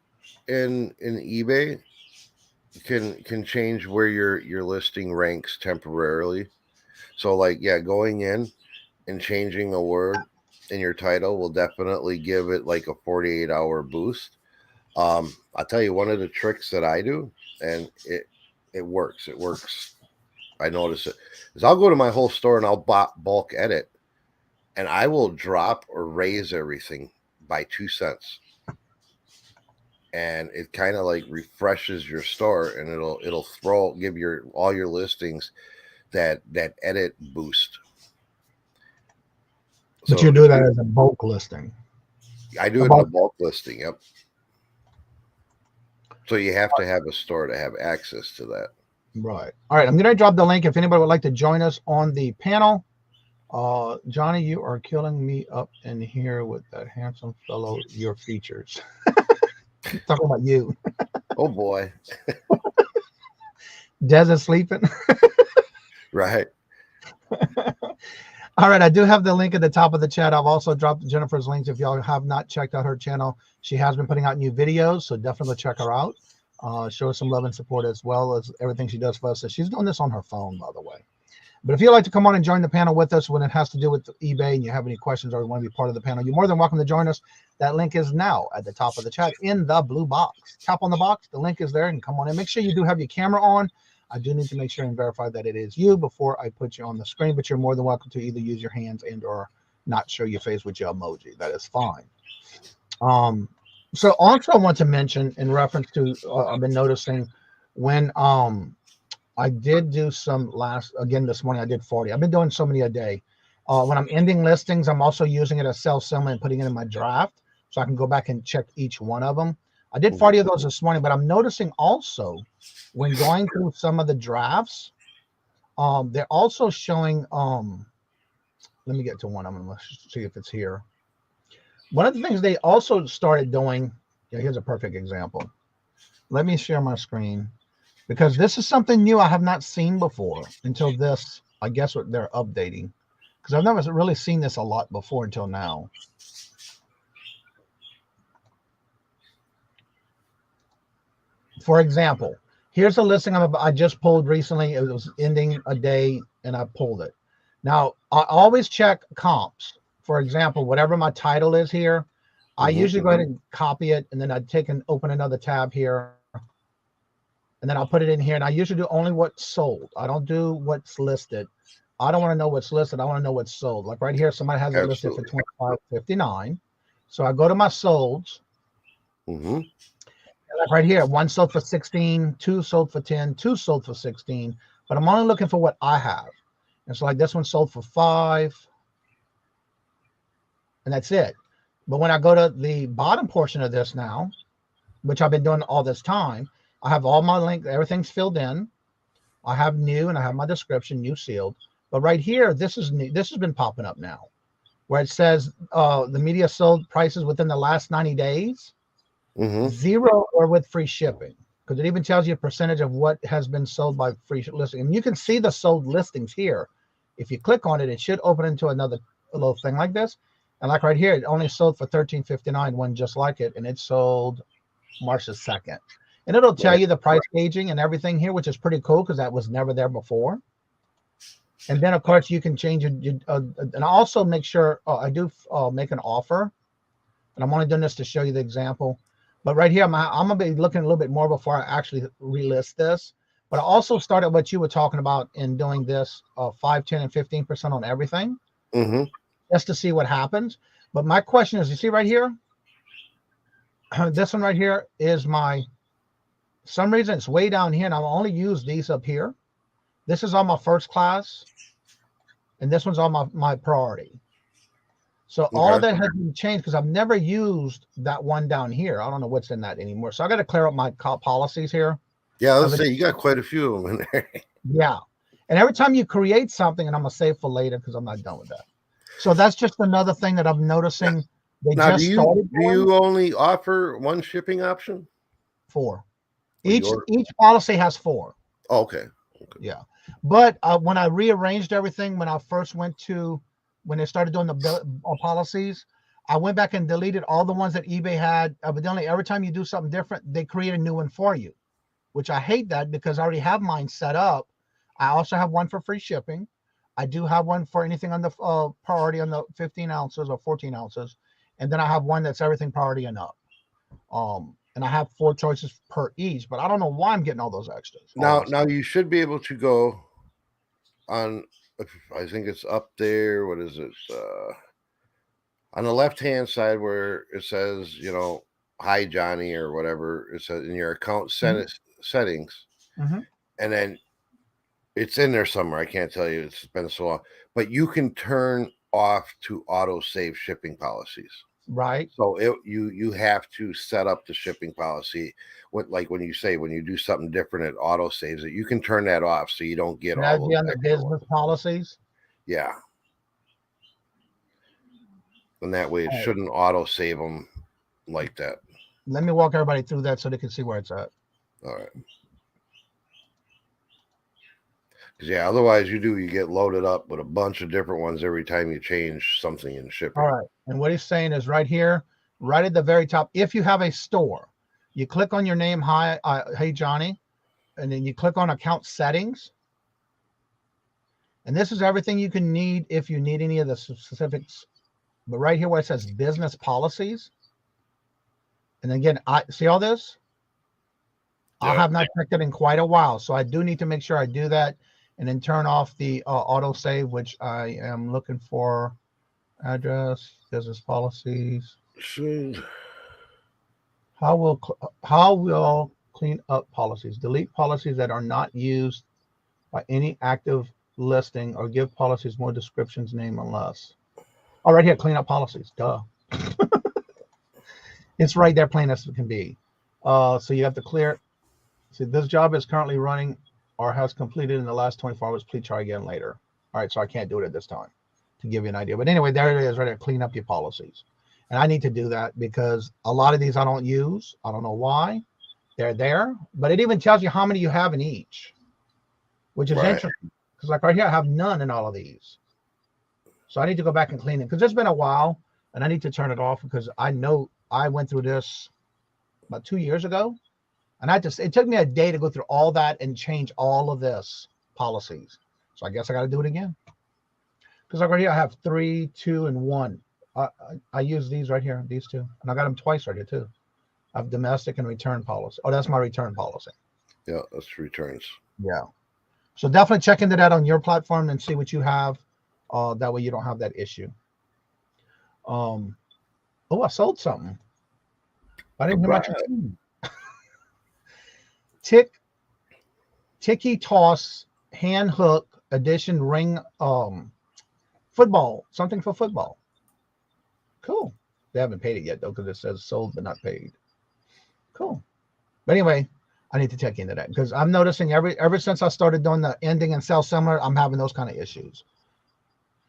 [SPEAKER 7] in eBay can change where your listing ranks temporarily. So like, yeah, going in and changing a word in your title will definitely give it like a 48-hour boost. I'll tell you one of the tricks that I do, and it works. It works. I notice it. Is I'll go to my whole store and I'll bulk edit, and I will drop or raise everything by 2 cents. And it kind of like refreshes your store, and it'll give all your listings that edit boost.
[SPEAKER 6] But you do that as a bulk listing.
[SPEAKER 7] I do it in a bulk listing. Yep. So you have to have a store to have access to that.
[SPEAKER 6] Right. All right. I'm going to drop the link if anybody would like to join us on the panel. Johnny, you are killing me up in here with that handsome fellow, your features. Talking about you.
[SPEAKER 7] Oh boy.
[SPEAKER 6] Des is sleeping.
[SPEAKER 7] Right.
[SPEAKER 6] All right, I do have the link at the top of the chat. I've also dropped Jennifer's links. If y'all have not checked out her channel, she has been putting out new videos, so definitely check her out. Show her some love and support as well as everything she does for us. So she's doing this on her phone, by the way. But if you'd like to come on and join the panel with us when it has to do with eBay and you have any questions or you want to be part of the panel, you're more than welcome to join us. That link is now at the top of the chat in the blue box. Tap on the box. The link is there and come on in. Make sure you do have your camera on. I do need to make sure and verify that it is you before I put you on the screen, but you're more than welcome to either use your hands and or not show your face with your emoji. That is fine. So also I want to mention in reference to, I've been noticing when I did do some again this morning, I did 40. I've been doing so many a day. When I'm ending listings, I'm also using it as self-summary and putting it in my draft so I can go back and check each one of them. I did 40 of those this morning, but I'm noticing also when going through some of the drafts, they're also showing, let me get to one of them. Let's see if it's here. One of the things they also started doing, here's a perfect example. Let me share my screen because this is something new I have not seen before until this, I guess what they're updating, because I've never really seen this a lot before until now. For example, here's a listing I just pulled recently. It was ending a day and I pulled it. Now, I always check comps. For example, whatever my title is here, I usually go ahead and copy it and then I take and open another tab here. And then I'll put it in here. And I usually do only what's sold. I don't do what's listed. I don't want to know what's listed. I want to know what's sold. Like right here, somebody has it listed for $25.59. So I go to my solds. Like right here, one sold for 16, two sold for 10, two sold for 16, but I'm only looking for what I have. And so like this one sold for 5, and that's it. But when I go to the bottom portion of this now, which I've been doing all this time, I have all my links, everything's filled in. I have new and I have my description, new sealed. But right here, this is new. This has been popping up now, where it says the media sold prices within the last 90 days. 0 or with free shipping, because it even tells you a percentage of what has been sold by free listing. And you can see the sold listings here. If you click on it, it should open into another little thing like this. And like right here, it only sold for $13.59, one just like it, and it sold March the 2nd. And it'll tell you the price gauging and everything here, which is pretty cool because that was never there before. And then of course you can change it. And I also make sure I do make an offer, and I'm only doing this to show you the example. But right here, I'm going to be looking a little bit more before I actually relist this. But I also started what you were talking about in doing this 5, 10, and 15% on everything, just to see what happens. But my question is, you see right here, this one right here is my, for some reason it's way down here, and I'll only use these up here. This is on my first class, and this one's on my priority. So all of that has been changed because I've never used that one down here. I don't know what's in that anymore. So I got to clear up my policies here.
[SPEAKER 7] Yeah, let's say you got quite a few of them in there.
[SPEAKER 6] Yeah. And every time you create something, and I'm going to save for later because I'm not done with that. So that's just another thing that I'm noticing. They
[SPEAKER 7] now,
[SPEAKER 6] just
[SPEAKER 7] do you only offer one shipping option?
[SPEAKER 6] 4. Each policy has 4.
[SPEAKER 7] Oh, okay.
[SPEAKER 6] Yeah. But when I rearranged everything, when I first went to, when they started doing the policies, I went back and deleted all the ones that eBay had. Evidently, every time you do something different, they create a new one for you, which I hate that because I already have mine set up. I also have one for free shipping. I do have one for anything on the priority on the 15 ounces or 14 ounces. And then I have one that's everything priority and up. And I have 4 choices per each, but I don't know why I'm getting all those extras.
[SPEAKER 7] Now you should be able to go on, I think it's up there. What is it? On the left-hand side where it says, hi, Johnny, or whatever. It says in your account settings. And then it's in there somewhere. I can't tell you. It's been so long. But you can turn off to auto-save shipping policies.
[SPEAKER 6] Right.
[SPEAKER 7] So you have to set up the shipping policy. When you do something different, it auto saves it. You can turn that off so you don't get all
[SPEAKER 6] on the business policies.
[SPEAKER 7] Yeah. And that way it shouldn't auto save them like that.
[SPEAKER 6] Let me walk everybody through that so they can see where it's at.
[SPEAKER 7] All right. Because yeah, otherwise you get loaded up with a bunch of different ones every time you change something in shipping.
[SPEAKER 6] All right. And what he's saying is right here, right at the very top. If you have a store, you click on your name. Hi, hey Johnny, and then you click on account settings. And this is everything you can need if you need any of the specifics. But right here where it says business policies. And again, I see all this. I have not checked it in quite a while, so I do need to make sure I do that, and then turn off the auto save, which I am looking for. Address, business policies. How will clean up policies? Delete policies that are not used by any active listing, or give policies more descriptions, name, unless. Oh, right here, clean up policies. Duh. It's right there, plain as it can be. So you have to clear. See, this job is currently running or has completed in the last 24 hours. Please try again later. All right, so I can't do it at this time, to give you an idea. But anyway, there it is, right there. Clean up your policies. And I need to do that because a lot of these I don't use. I don't know why. They're there. But it even tells you how many you have in each, which is interesting. Because like right here, I have none in all of these. So I need to go back and clean it because it's been a while, and I need to turn it off because I know I went through this about 2 years ago. And it took me a day to go through all that and change all of this policies. So I guess I got to do it again. Because like right here, I have 3, 2, and 1. I use these right here, these two. And I got them twice right here too. I have domestic and return policy. Oh, that's my return policy.
[SPEAKER 7] Yeah, that's returns.
[SPEAKER 6] Yeah. So definitely check into that on your platform and see what you have. That way you don't have that issue. Oh, I sold something. I didn't hear much. Ticky Toss hand hook edition ring football, something for football. Cool. They haven't paid it yet though, because it says sold but not paid. Cool. But anyway, I need to check into that because I'm noticing ever since I started doing the ending and sell similar, I'm having those kind of issues.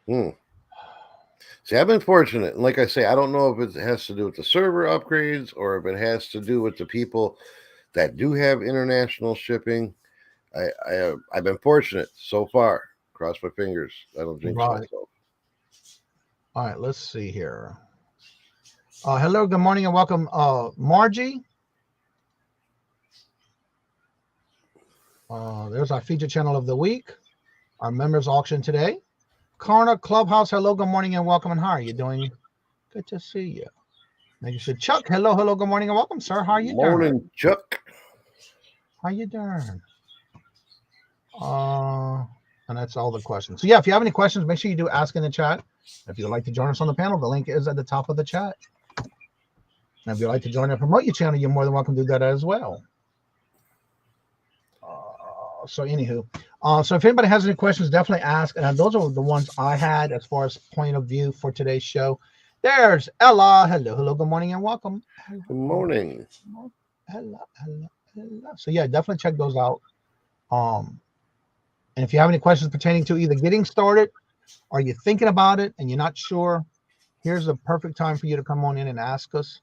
[SPEAKER 7] See, I've been fortunate. And like I say, I don't know if it has to do with the server upgrades or if it has to do with the people that do have international shipping. I've been fortunate so far. Cross my fingers. I don't jinx myself.
[SPEAKER 6] All right, let's see here. Hello, good morning, and welcome, Margie. There's our feature channel of the week. Our members auction today. Karna Clubhouse, hello, good morning, and welcome. And how are you doing? Good to see you. Making sure. Chuck, hello, good morning, and welcome, sir. How are you doing?
[SPEAKER 7] Morning, Chuck.
[SPEAKER 6] How you doing? And that's all the questions. So yeah, if you have any questions, make sure you do ask in the chat. If you'd like to join us on the panel, the link is at the top of the chat. And if you'd like to join and promote your channel, you're more than welcome to do that as well. So anywho, so if anybody has any questions, definitely ask. And those are the ones I had as far as point of view for today's show. There's Ella. Hello, good morning, and welcome.
[SPEAKER 7] Good morning.
[SPEAKER 6] Hello. So yeah, definitely check those out. And if you have any questions pertaining to either getting started or you're thinking about it and you're not sure, here's the perfect time for you to come on in and ask us.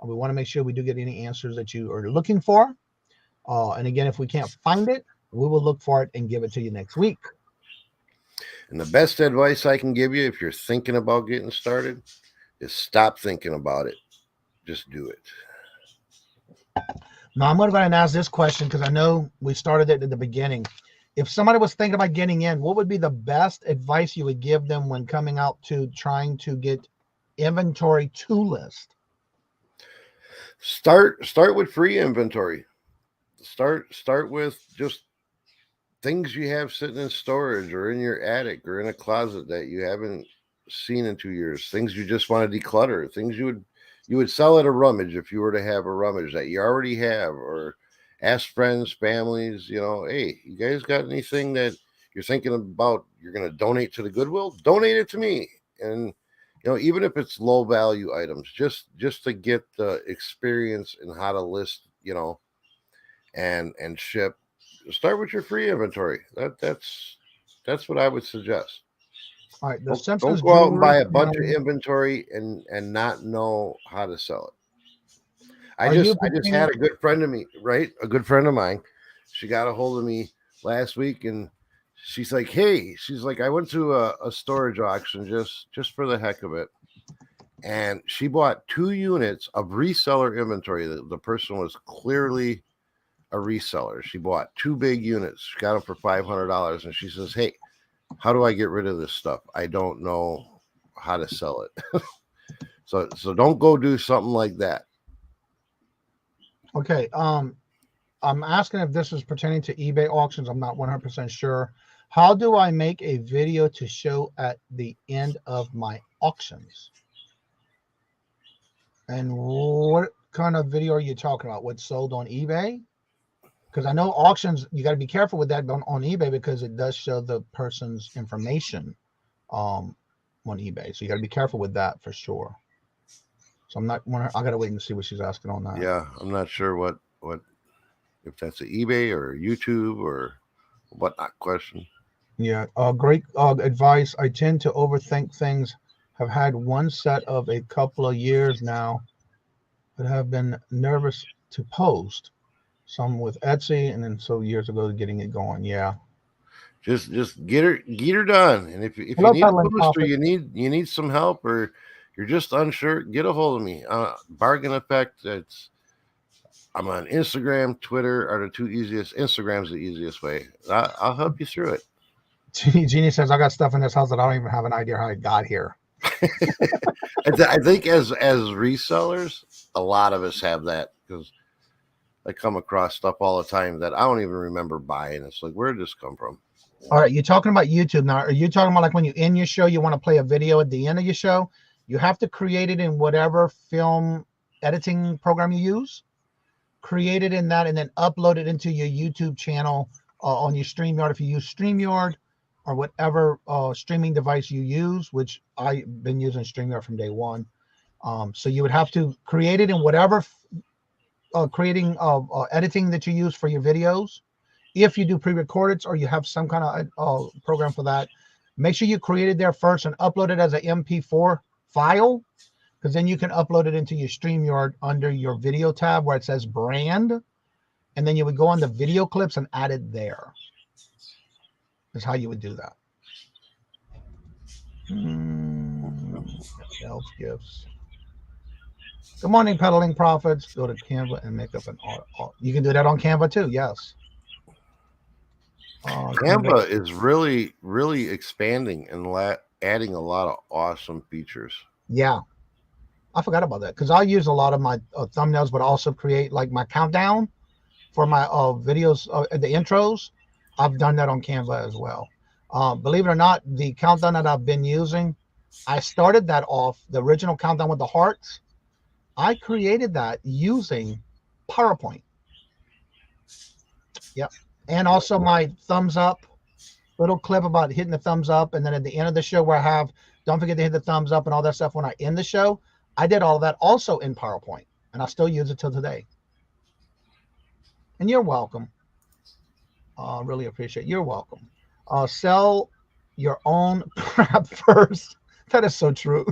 [SPEAKER 6] We want to make sure we do get any answers that you are looking for. And again, if we can't find it, we will look for it and give it to you next week.
[SPEAKER 7] And the best advice I can give you if you're thinking about getting started is stop thinking about it. Just do it.
[SPEAKER 6] Now, I'm going to go ahead and ask this question because I know we started it at the beginning. If somebody was thinking about getting in, what would be the best advice you would give them when coming out to trying to get inventory to list?
[SPEAKER 7] Start with free inventory. Start with just things you have sitting in storage or in your attic or in a closet that you haven't seen in 2 years. Things you just want to declutter. Things you would sell at a rummage if you were to have a rummage that you already have, or ask friends, families, hey, you guys got anything that you're thinking about you're going to donate to the Goodwill? Donate it to me. And, even if it's low value items, just to get the experience in how to list, and ship, start with your free inventory. That's what I would suggest.
[SPEAKER 6] All right.
[SPEAKER 7] Don't go out and buy a bunch of inventory and not know how to sell it. I just had a good friend of me, right? A good friend of mine. She got a hold of me last week and she's like, hey, she's like, I went to a storage auction just for the heck of it. And she bought 2 units of reseller inventory. The person was clearly a reseller. She bought 2 big units. She got them for $500. And she says, hey, how do I get rid of this stuff? I don't know how to sell it. So don't go do something like that.
[SPEAKER 6] Okay. I'm asking if this is pertaining to eBay auctions. I'm not 100% sure. How do I make a video to show at the end of my auctions? And what kind of video are you talking about? What's sold on eBay? Because I know auctions, you got to be careful with that on eBay because it does show the person's information on eBay. So you got to be careful with that for sure. So I got to wait and see what she's asking on that.
[SPEAKER 7] Yeah, I'm not sure what if that's an eBay or YouTube or whatnot question.
[SPEAKER 6] Yeah, great advice. I tend to overthink things. Have had one set of a couple of years now, but have been nervous to post. Some with Etsy, and then so years ago getting it going. Yeah,
[SPEAKER 7] just get her done. And if you need a poster, you need some help, or you're just unsure, get a hold of me. Bargain Effect. I'm on Instagram, Twitter are the 2 easiest. Instagram's the easiest way. I'll help you through it.
[SPEAKER 6] Jeannie says I got stuff in this house that I don't even have an idea how it got here.
[SPEAKER 7] I think as resellers, a lot of us have that because I come across stuff all the time that I don't even remember buying. It's like, where did this come from?
[SPEAKER 6] All right, you're talking about YouTube now. Are you talking about like when you end your show, you want to play a video at the end of your show? You have to create it in whatever film editing program you use. Create it in that and then upload it into your YouTube channel on your StreamYard. If you use StreamYard or whatever streaming device you use, which I've been using StreamYard from day one. So you would have to create it in whatever editing that you use for your videos. If you do pre-recorded or you have some kind of program for that, make sure you create it there first and upload it as an MP4 file, because then you can upload it into your StreamYard under your video tab where it says brand, and then you would go on the video clips and add it there. Is how you would do that. Shelf gifts. Good morning, Peddling Profits. Go to Canva and make up an art. You can do that on Canva too. Yes.
[SPEAKER 7] Canva is really, really expanding and adding a lot of awesome features.
[SPEAKER 6] Yeah. I forgot about that because I use a lot of my thumbnails, but also create like my countdown for my videos, the intros. I've done that on Canva as well. Believe it or not, the countdown that I've been using, I started that off, the original countdown with the hearts. I created that using PowerPoint. Yep. And also my thumbs up, little clip about hitting the thumbs up. And then at the end of the show where I have, don't forget to hit the thumbs up and all that stuff when I end the show. I did all of that also in PowerPoint, and I still use it till today. And you're welcome. Really appreciate it. You're welcome. Sell your own crap first. That is so true.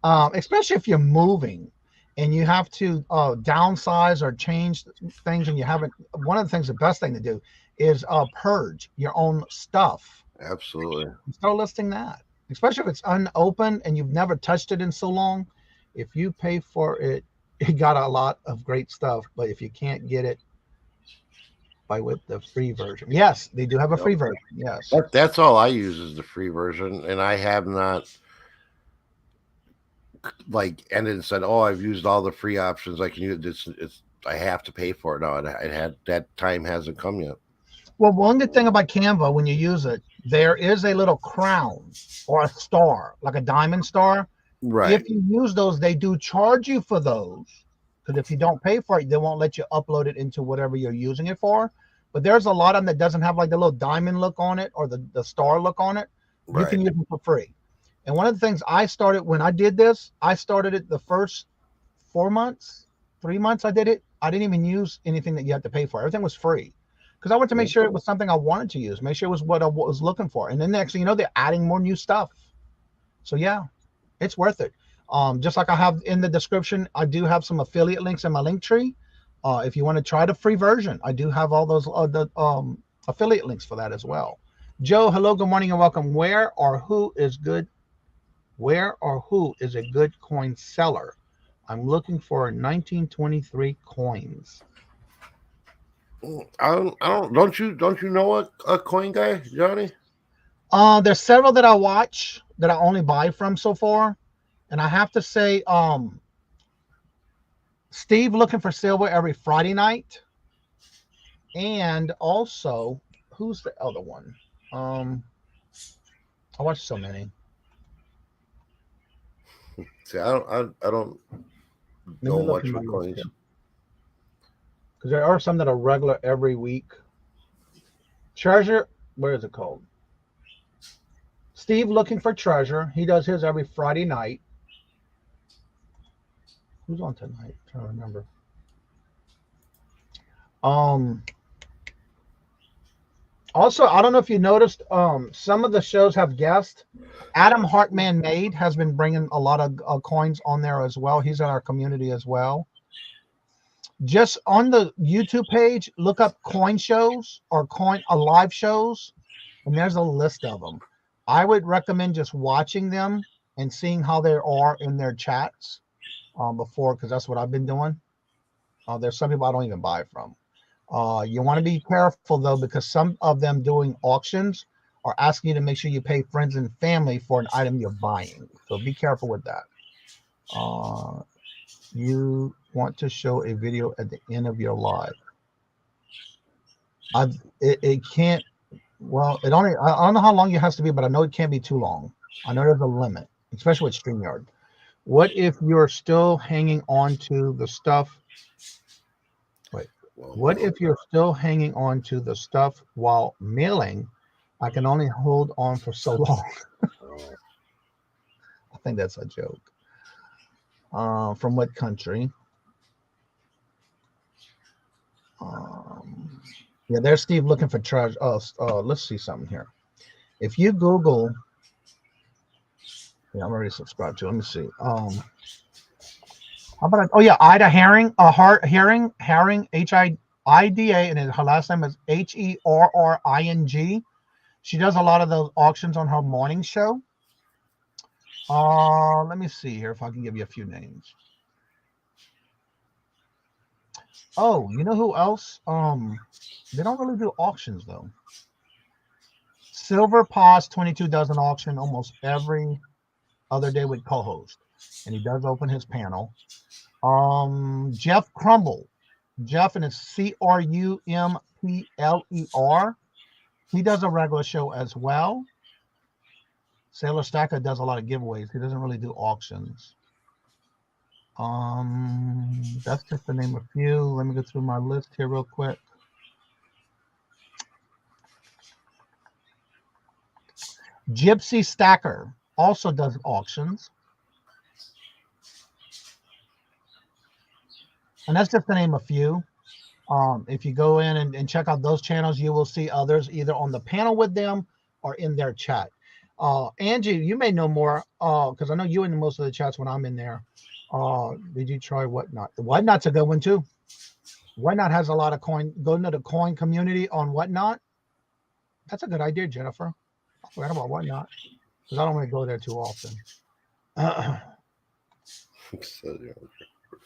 [SPEAKER 6] Especially if you're moving and you have to downsize or change things and you haven't. One of the things, the best thing to do is purge your own stuff.
[SPEAKER 7] Absolutely.
[SPEAKER 6] Start listing that. Especially if it's unopened and you've never touched it in so long. If you pay for it, it got a lot of great stuff. But if you can't get it, buy with the free version. Yes, they do have a free version. Yes.
[SPEAKER 7] That's all I use is the free version. And I have not ended and said, oh, I've used all the free options I can use. I have to pay for it now. That time hasn't come yet.
[SPEAKER 6] Well, one good thing about Canva, when you use it, there is a little crown or a star, like a diamond star.
[SPEAKER 7] Right.
[SPEAKER 6] If you use those, they do charge you for those. Because if you don't pay for it, they won't let you upload it into whatever you're using it for. But there's a lot of them that doesn't have like the little diamond look on it or the star look on it. Right. You can use them for free. And one of the things I started when I did this, I started it the first 3 months I did it. I didn't even use anything that you had to pay for. Everything was free. Because I wanted to make sure it was something I wanted to use, make sure it was what I was looking for. And then next thing you know, they're adding more new stuff. So yeah, it's worth it. Just like I have in the description, I do have some affiliate links in my link tree. If you want to try the free version, I do have all those affiliate links for that as well. Joe, hello, good morning, and welcome. Where or who is a good coin seller? I'm looking for 1923 coins.
[SPEAKER 7] Don't you know a coin guy, Johnny?
[SPEAKER 6] There's several that I watch that I only buy from so far, and I have to say, Steve looking for silver every Friday night, and also who's the other one? I watch so many.
[SPEAKER 7] See, I don't know much with coins.
[SPEAKER 6] Because there are some that are regular every week. Treasure, where is it called? Steve looking for treasure. He does his every Friday night. Who's on tonight? I'm trying to remember. Also, I don't know if you noticed, some of the shows have guests. Adam Hartman Made has been bringing a lot of coins on there as well. He's in our community as well. Just on the YouTube page, look up coin shows or live shows, and there's a list of them. I would recommend just watching them and seeing how they are in their chats before, because that's what I've been doing. There's some people I don't even buy from. You want to be careful, though, because some of them doing auctions are asking you to make sure you pay friends and family for an item you're buying. So be careful with that. You want to show a video at the end of your live. It can't, well, I don't know how long it has to be, but I know it can't be too long. I know there's a limit, especially with StreamYard. What if you're still hanging on to the stuff? What if you're still hanging on to the stuff while mailing? I can only hold on for so long. I think that's a joke. From what country? Yeah, there's Steve looking for treasure. Let's see something here. If you Google, yeah, I'm already subscribed to. Let me see. How about Ida Herring, Herring, H-I-D-A, and her last name is Herring. She does a lot of those auctions on her morning show. Let me see here if I can give you a few names. Oh, you know who else? They don't really do auctions though. Silver Pos 22 does an auction almost every other day with co-host, and he does open his panel. Jeff Crumble, Jeff, and it's Crumpler. He does a regular show as well. Sailor Stacker does a lot of giveaways. He doesn't really do auctions. That's just to name a few. Let me go through my list here real quick. Gypsy Stacker also does auctions. And that's just to name a few. If you go in and check out those channels, you will see others either on the panel with them or in their chat. Angie, you may know more because I know you in most of the chats when I'm in there. Did you try Whatnot? Whatnot's a good one too. Whatnot has a lot of coin. Go into the coin community on Whatnot. That's a good idea, Jennifer. I forgot about Whatnot because I don't want to go there too often.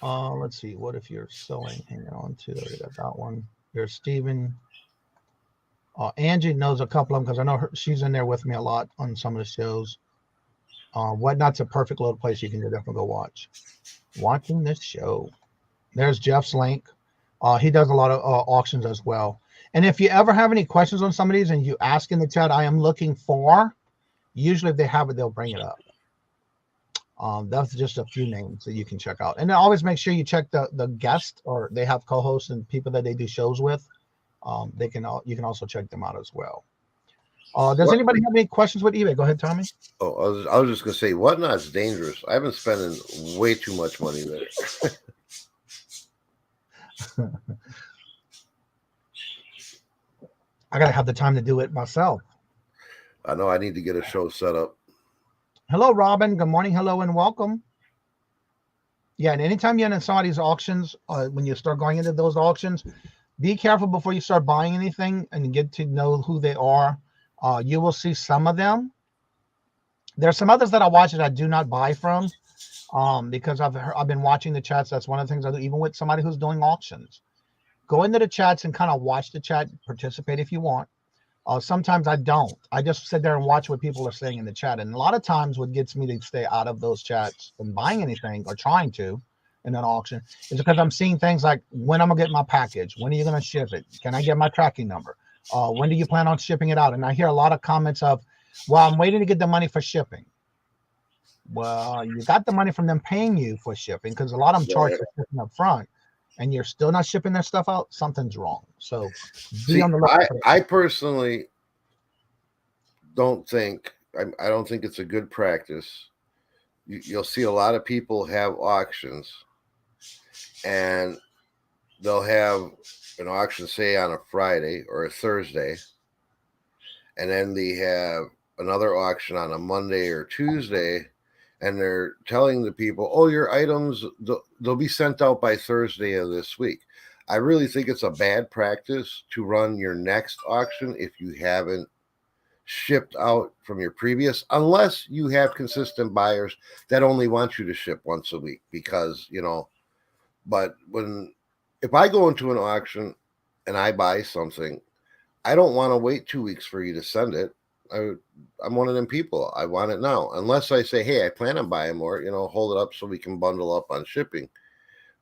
[SPEAKER 6] Let's see. What if you're selling? Hang on to that one. There's Steven. Angie knows a couple of them because I know she's in there with me a lot on some of the shows. Whatnot's a perfect little place you can definitely go watch. Watching this show. There's Jeff's link. He does a lot of auctions as well. And if you ever have any questions on some of these and you ask in the chat, I am looking for, usually if they have it, they'll bring it up. That's just a few names that you can check out. And always make sure you check the guest, or they have co-hosts and people that they do shows with. You can also check them out as well. Does anybody have any questions with eBay? Go ahead, Tommy.
[SPEAKER 7] Oh, I was just gonna say, Whatnot's dangerous. I've been spending way too much money there.
[SPEAKER 6] I gotta have the time to do it myself.
[SPEAKER 7] I know. I need to get a show set up.
[SPEAKER 6] Hello, Robin. Good morning. Hello, and welcome. Yeah, and anytime you're in some of these auctions, when you start going into those auctions, Be careful before you start buying anything and get to know who they are. You will see some of them. There's some others that I watch that I do not buy from, because I've been watching the chats. That's one of the things I do, even with somebody who's doing auctions. Go into the chats and kind of watch the chat, participate if you want. Sometimes I don't. I just sit there and watch what people are saying in the chat. And a lot of times what gets me to stay out of those chats and buying anything or trying to in an auction is because I'm seeing things like, when I'm gonna get my package, when are you gonna ship it? Can I get my tracking number? When do you plan on shipping it out? And I hear a lot of comments of, well, I'm waiting to get the money for shipping. Well, you got the money from them paying you for shipping, because a lot of them charge for shipping up front, and you're still not shipping their stuff out. Something's wrong. So be on the lookout.
[SPEAKER 7] I personally don't think, I don't think it's a good practice. You'll see a lot of people have auctions, and they'll have an auction, say, on a Friday or a Thursday, and then they have another auction on a Monday or Tuesday, and they're telling the people, oh, your items, they'll be sent out by Thursday of this week. I really think it's a bad practice to run your next auction if you haven't shipped out from your previous, unless you have consistent buyers that only want you to ship once a week, because, you know, but if I go into an auction and I buy something, I don't want to wait 2 weeks for you to send it. I'm one of them people. I want it now, unless I say, hey, I plan on buying more, you know, hold it up so we can bundle up on shipping.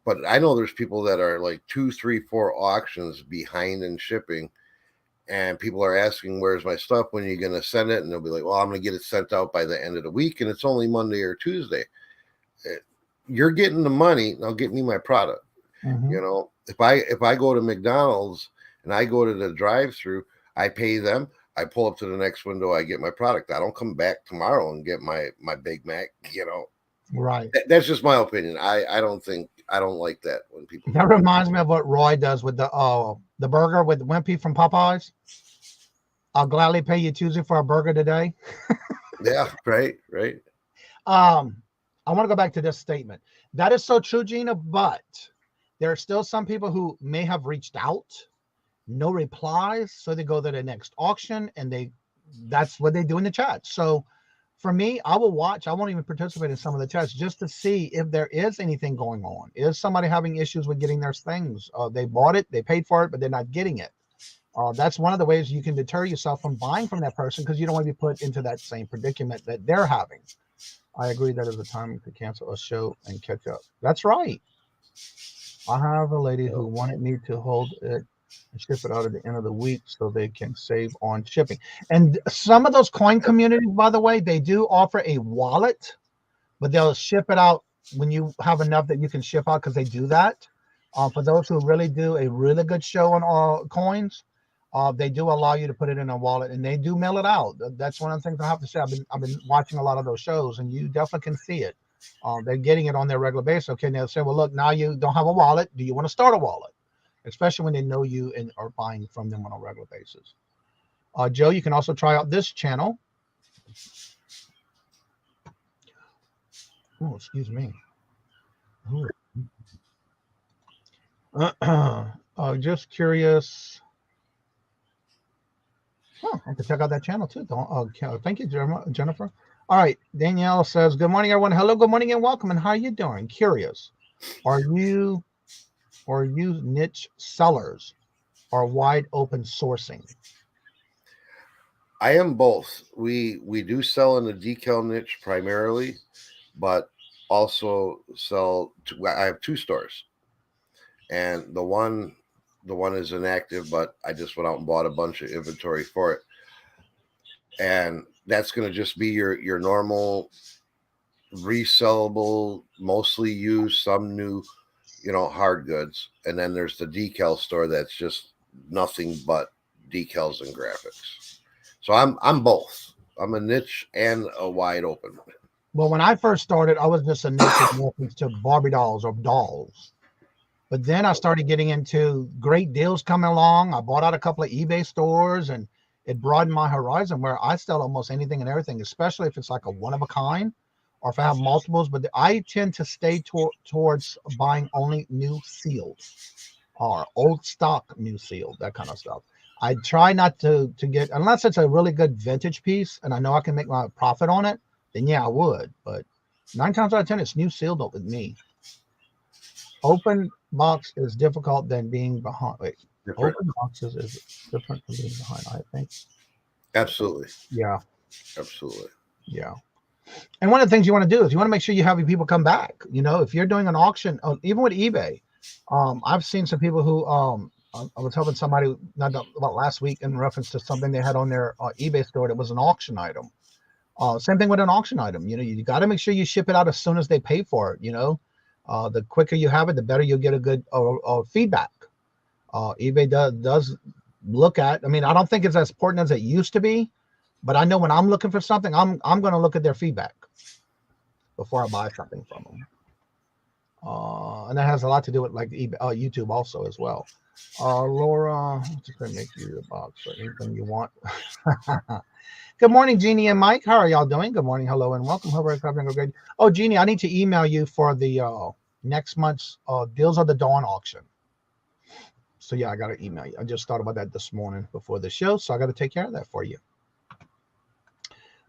[SPEAKER 7] But I know there's people that are like 2, 3, 4 auctions behind in shipping, and people are asking, where's my stuff? When are you going to send it? And they'll be like, well, I'm going to get it sent out by the end of the week, and it's only Monday or Tuesday. You're getting the money. Now get me my product.
[SPEAKER 6] Mm-hmm.
[SPEAKER 7] You know, if I go to McDonald's and I go to the drive-through, I pay them. I pull up to the next window, I get my product. I don't come back tomorrow and get my Big Mac, you know.
[SPEAKER 6] Right.
[SPEAKER 7] That's just my opinion. I don't like that when people.
[SPEAKER 6] That reminds me of what Roy does with the burger with Wimpy from Popeyes. I'll gladly pay you Tuesday for a burger today.
[SPEAKER 7] Yeah, right.
[SPEAKER 6] I want to go back to this statement. That is so true, Gina, but there are still some people who may have reached out, no replies, so they go to the next auction, and that's what they do in the chat. So for me, I will watch. I won't even participate in some of the chats just to see if there is anything going on. Is somebody having issues with getting their things? They bought it, they paid for it, but they're not getting it. That's one of the ways you can deter yourself from buying from that person, because you don't want to be put into that same predicament that they're having. I agree that is a time to cancel a show and catch up. That's right. I have a lady who wanted me to hold it and ship it out at the end of the week so they can save on shipping. And some of those coin communities, by the way, they do offer a wallet, but they'll ship it out when you have enough that you can ship out, because they do that. For those who really do a really good show on coins, they do allow you to put it in a wallet, and they do mail it out. That's one of the things I have to say. I've been watching a lot of those shows, and you definitely can see it. They're getting it on their regular basis. Okay, and they'll say, well, look, now you don't have a wallet. Do you want to start a wallet? Especially when they know you and are buying from them on a regular basis. Joe, you can also try out this channel. Oh, excuse me. Just curious. Oh, I can check out that channel too. Thank you, Jennifer. All right, Danielle says, good morning, everyone. Hello, good morning, and welcome. And how are you doing? Curious. Are you niche sellers or wide open sourcing?
[SPEAKER 7] I am both. We do sell in the decal niche primarily, but also sell I have 2 stores, and the one is inactive, but I just went out and bought a bunch of inventory for it, and that's going to just be your normal resellable, mostly used, some new, you know, hard goods. And then there's the decal store that's just nothing but decals and graphics. So I'm both. I'm a niche and a wide open.
[SPEAKER 6] Well, when I first started, I was just a niche in reference to Barbie dolls or dolls. But then I started getting into great deals coming along. I bought out a couple of eBay stores, and it broadened my horizon where I sell almost anything and everything, especially if it's like a one of a kind or if I have multiples. But I tend to stay towards buying only new seals. or old stock new seal, that kind of stuff. I try not to get, unless it's a really good vintage piece and I know I can make my profit on it, then yeah, I would. But 9 times out of 10, it's new sealed up with me. Open box is difficult than being behind. Wait,
[SPEAKER 7] Different.
[SPEAKER 6] open boxes is different than being behind, I think.
[SPEAKER 7] Absolutely.
[SPEAKER 6] Yeah.
[SPEAKER 7] Absolutely.
[SPEAKER 6] Yeah. And one of the things you want to do is you want to make sure you have your people come back. You know, if you're doing an auction, even with eBay, I've seen some people who, I was helping somebody not about last week in reference to something they had on their eBay store that was an auction item. Same thing with an auction item. You know, you got to make sure you ship it out as soon as they pay for it. You know, the quicker you have it, the better you'll get a good feedback. eBay does look at. I mean, I don't think it's as important as it used to be, but I know when I'm looking for something, I'm going to look at their feedback before I buy something from them. And that has a lot to do with like eBay, YouTube also as well. Laura, I'm just going to make you a box for anything you want. Good morning, Jeannie and Mike. How are y'all doing? Good morning, hello, and welcome. Hope everybody's great. Oh, Jeannie, I need to email you for the next month's Deals of the Dawn auction. So yeah, I got to email you. I just thought about that this morning before the show, so I got to take care of that for you.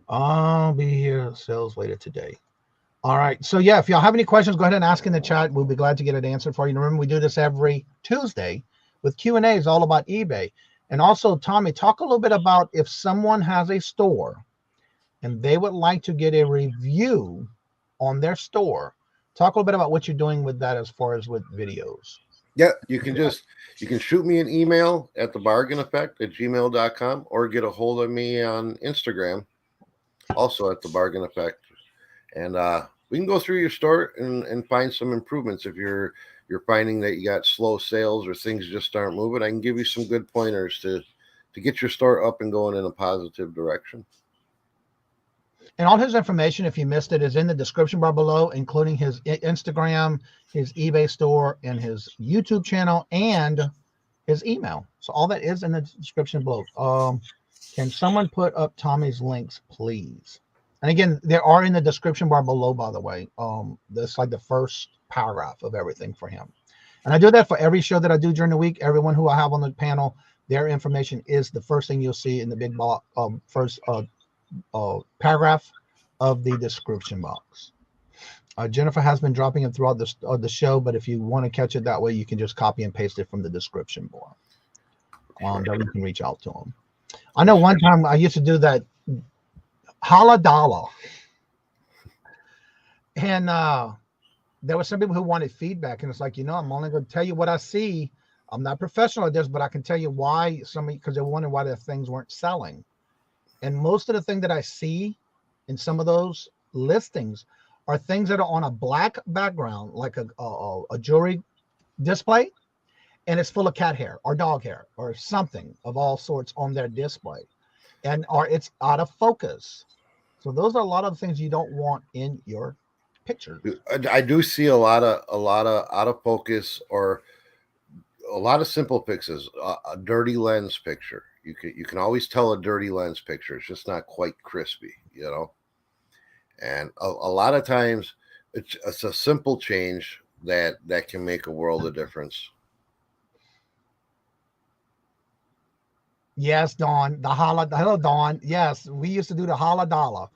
[SPEAKER 6] I'll be here sales later today. All right. So yeah, if y'all have any questions, go ahead and ask in the chat. We'll be glad to get it answered for you. And remember, we do this every Tuesday with Q&As all about eBay. And also, Tommy, talk a little bit about if someone has a store and they would like to get a review on their store. Talk a little bit about what you're doing with that as far as with videos.
[SPEAKER 7] Yeah, you can shoot me an email at thebargaineffect@gmail.com or get a hold of me on Instagram, also at thebargaineffect. And we can go through your store and find some improvements. If you're finding that you got slow sales or things just aren't moving, I can give you some good pointers to get your store up and going in a positive direction.
[SPEAKER 6] And all his information, if you missed it, is in the description bar below, including his Instagram, his eBay store, and his YouTube channel, and his email. So all that is in the description below. Can someone put up Tommy's links, please? And again, they are in the description bar below, by the way. That's like the first paragraph of everything for him. And I do that for every show that I do during the week. Everyone who I have on the panel, their information is the first thing you'll see in the big box, first paragraph of the description box. Jennifer has been dropping it throughout the show, but if you want to catch it that way, you can just copy and paste it from the description bar. That you can reach out to them. I know one time I used to do that holla dollar, and there were some people who wanted feedback, and it's like, I'm only going to tell you what I see. I'm not professional at this, but I can tell you why because they're wondering why their things weren't selling. And most of the thing that I see in some of those listings are things that are on a black background, like a jewelry display, and it's full of cat hair or dog hair or something of all sorts on their display, or it's out of focus. So those are a lot of things you don't want in your pictures.
[SPEAKER 7] I do see a lot of out of focus or a lot of simple fixes. A dirty lens picture. You can always tell a dirty lens picture. It's just not quite crispy, And a lot of times it's a simple change that can make a world of difference.
[SPEAKER 6] Yes, Dawn. Hello, Dawn. Yes, we used to do the holla dollar.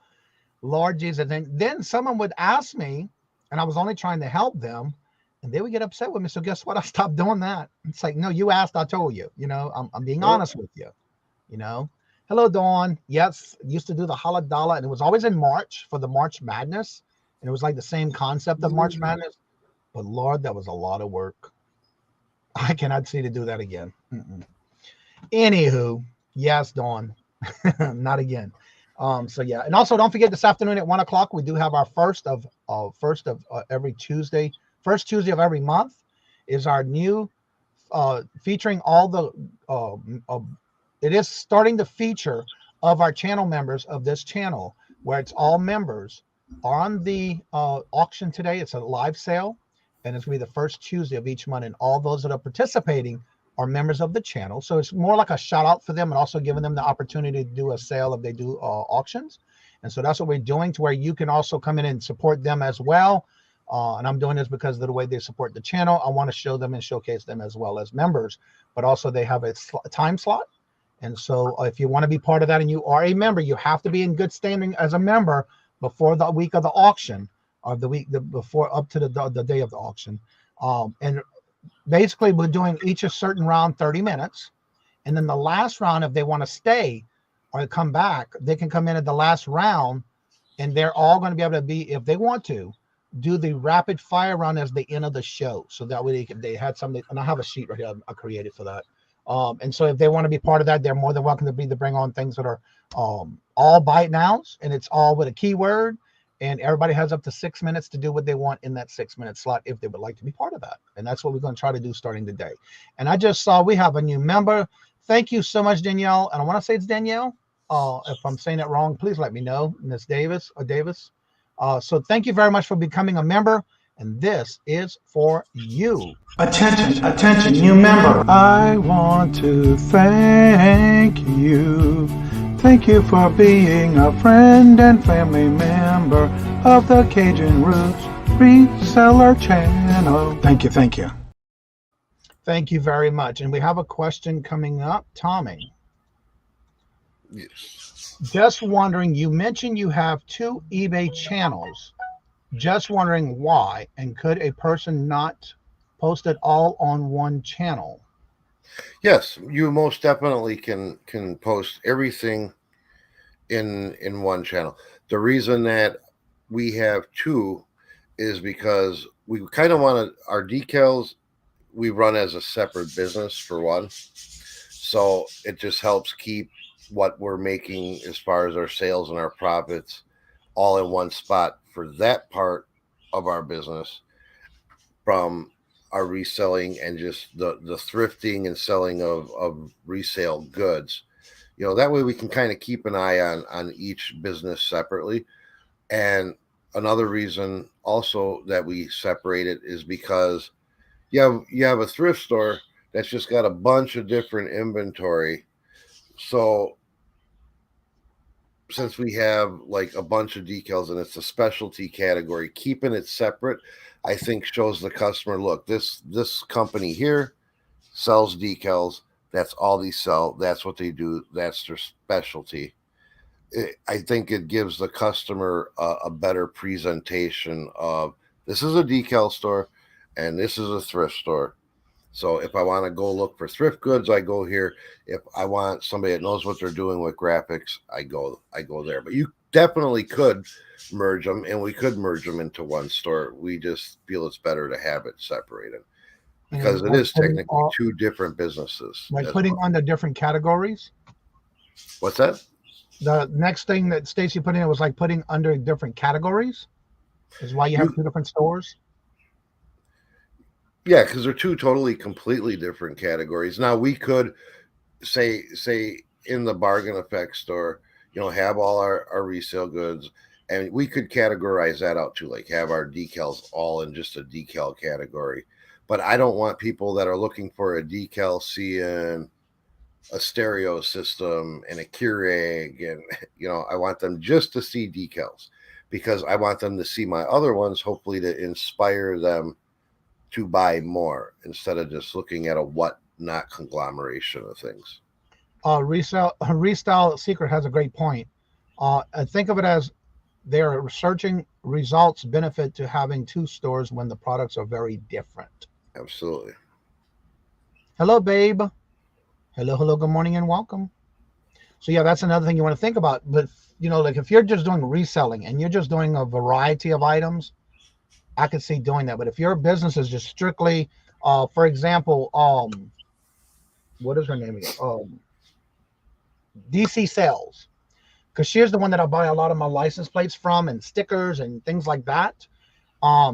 [SPEAKER 6] Lord Jesus. And then someone would ask me, and I was only trying to help them, and they would get upset with me. So guess what? I stopped doing that. It's like, no, you asked, I told you. I'm being honest with you. Hello, Dawn. Yes, used to do the holla dollar, and it was always in March for the March Madness, and it was like the same concept of March Madness. But Lord, that was a lot of work. I cannot see to do that again. Anywho, yes, Dawn, not again. So yeah, and also don't forget this afternoon at 1:00 we do have our first of every Tuesday. First Tuesday of every month is our new featuring all the. It is starting to feature of our channel members of this channel, where it's all members on the auction today. It's a live sale, and it's going to be the first Tuesday of each month, and all those that are participating are members of the channel. So it's more like a shout out for them and also giving them the opportunity to do a sale if they do auctions. And so that's what we're doing, to where you can also come in and support them as well. And I'm doing this because of the way they support the channel. I want to show them and showcase them as well as members, but also they have a time slot. And so if you want to be part of that and you are a member, you have to be in good standing as a member before the week of the auction, or the week before up to the day of the auction. And basically we're doing each a certain round 30 minutes. And then the last round, if they want to stay or come back, they can come in at the last round, and they're all going to be able to be, if they want to, do the rapid fire round as the end of the show. So that way they had something, and I have a sheet right here I created for that. And so if they want to be part of that, they're more than welcome to bring on things that are all bite nows, and it's all with a keyword, and everybody has up to 6 minutes to do what they want in that 6-minute slot if they would like to be part of that. And that's what we're going to try to do starting today. And I just saw we have a new member. Thank you so much, Danielle. And I want to say it's Danielle. If I'm saying that wrong, please let me know. And it's Davis. So thank you very much for becoming a member. And this is for you. Attention, new member. I want to thank you. Thank you for being a friend and family member of the Kajun Roots Reseller channel. Thank you. Thank you very much. And we have a question coming up. Tommy.
[SPEAKER 7] Yes.
[SPEAKER 6] Just wondering, you mentioned you have 2 eBay channels. Just wondering why, and could a person not post it all on one channel?
[SPEAKER 7] Yes, you most definitely can post everything in one channel. The reason that we have 2 is because we kind of want our decals, we run as a separate business for one. So it just helps keep what we're making as far as our sales and our profits all in one spot for that part of our business, from our reselling and just the thrifting and selling of resale goods. That way we can kind of keep an eye on each business separately. And another reason also that we separate it is because you have a thrift store that's just got a bunch of different inventory. So since we have like a bunch of decals and it's a specialty category, keeping it separate, I think shows the customer, look, this company here sells decals. That's all they sell. That's what they do. That's their specialty. I think it gives the customer a better presentation of, this is a decal store and this is a thrift store. So if I want to go look for thrift goods, I go here. If I want somebody that knows what they're doing with graphics, I go there. But you definitely could merge them, and we could merge them into one store. We just feel it's better to have it separated because it is technically 2 different businesses.
[SPEAKER 6] Like putting on the different categories?
[SPEAKER 7] What's that?
[SPEAKER 6] The next thing that Stacy put in was like putting under different categories is why you have 2 different stores.
[SPEAKER 7] Yeah, because they're 2 totally, completely different categories. Now we could say in the bargain effect store, have all our resale goods, and we could categorize that out too, like have our decals all in just a decal category. But I don't want people that are looking for a decal seeing a stereo system and a Keurig, and I want them just to see decals, because I want them to see my other ones, hopefully to inspire them to buy more instead of just looking at a whatnot conglomeration of things.
[SPEAKER 6] Restyle Secret has a great point. I think of it as they're searching results benefit to having 2 stores when the products are very different.
[SPEAKER 7] Absolutely.
[SPEAKER 6] Hello, babe. Hello. Good morning and welcome. So yeah, that's another thing you want to think about. But like if you're just doing reselling and you're just doing a variety of items, I could see doing that. But if your business is just strictly, for example, what is her name again? DC Sales, because she's the one that I buy a lot of my license plates from and stickers and things like that.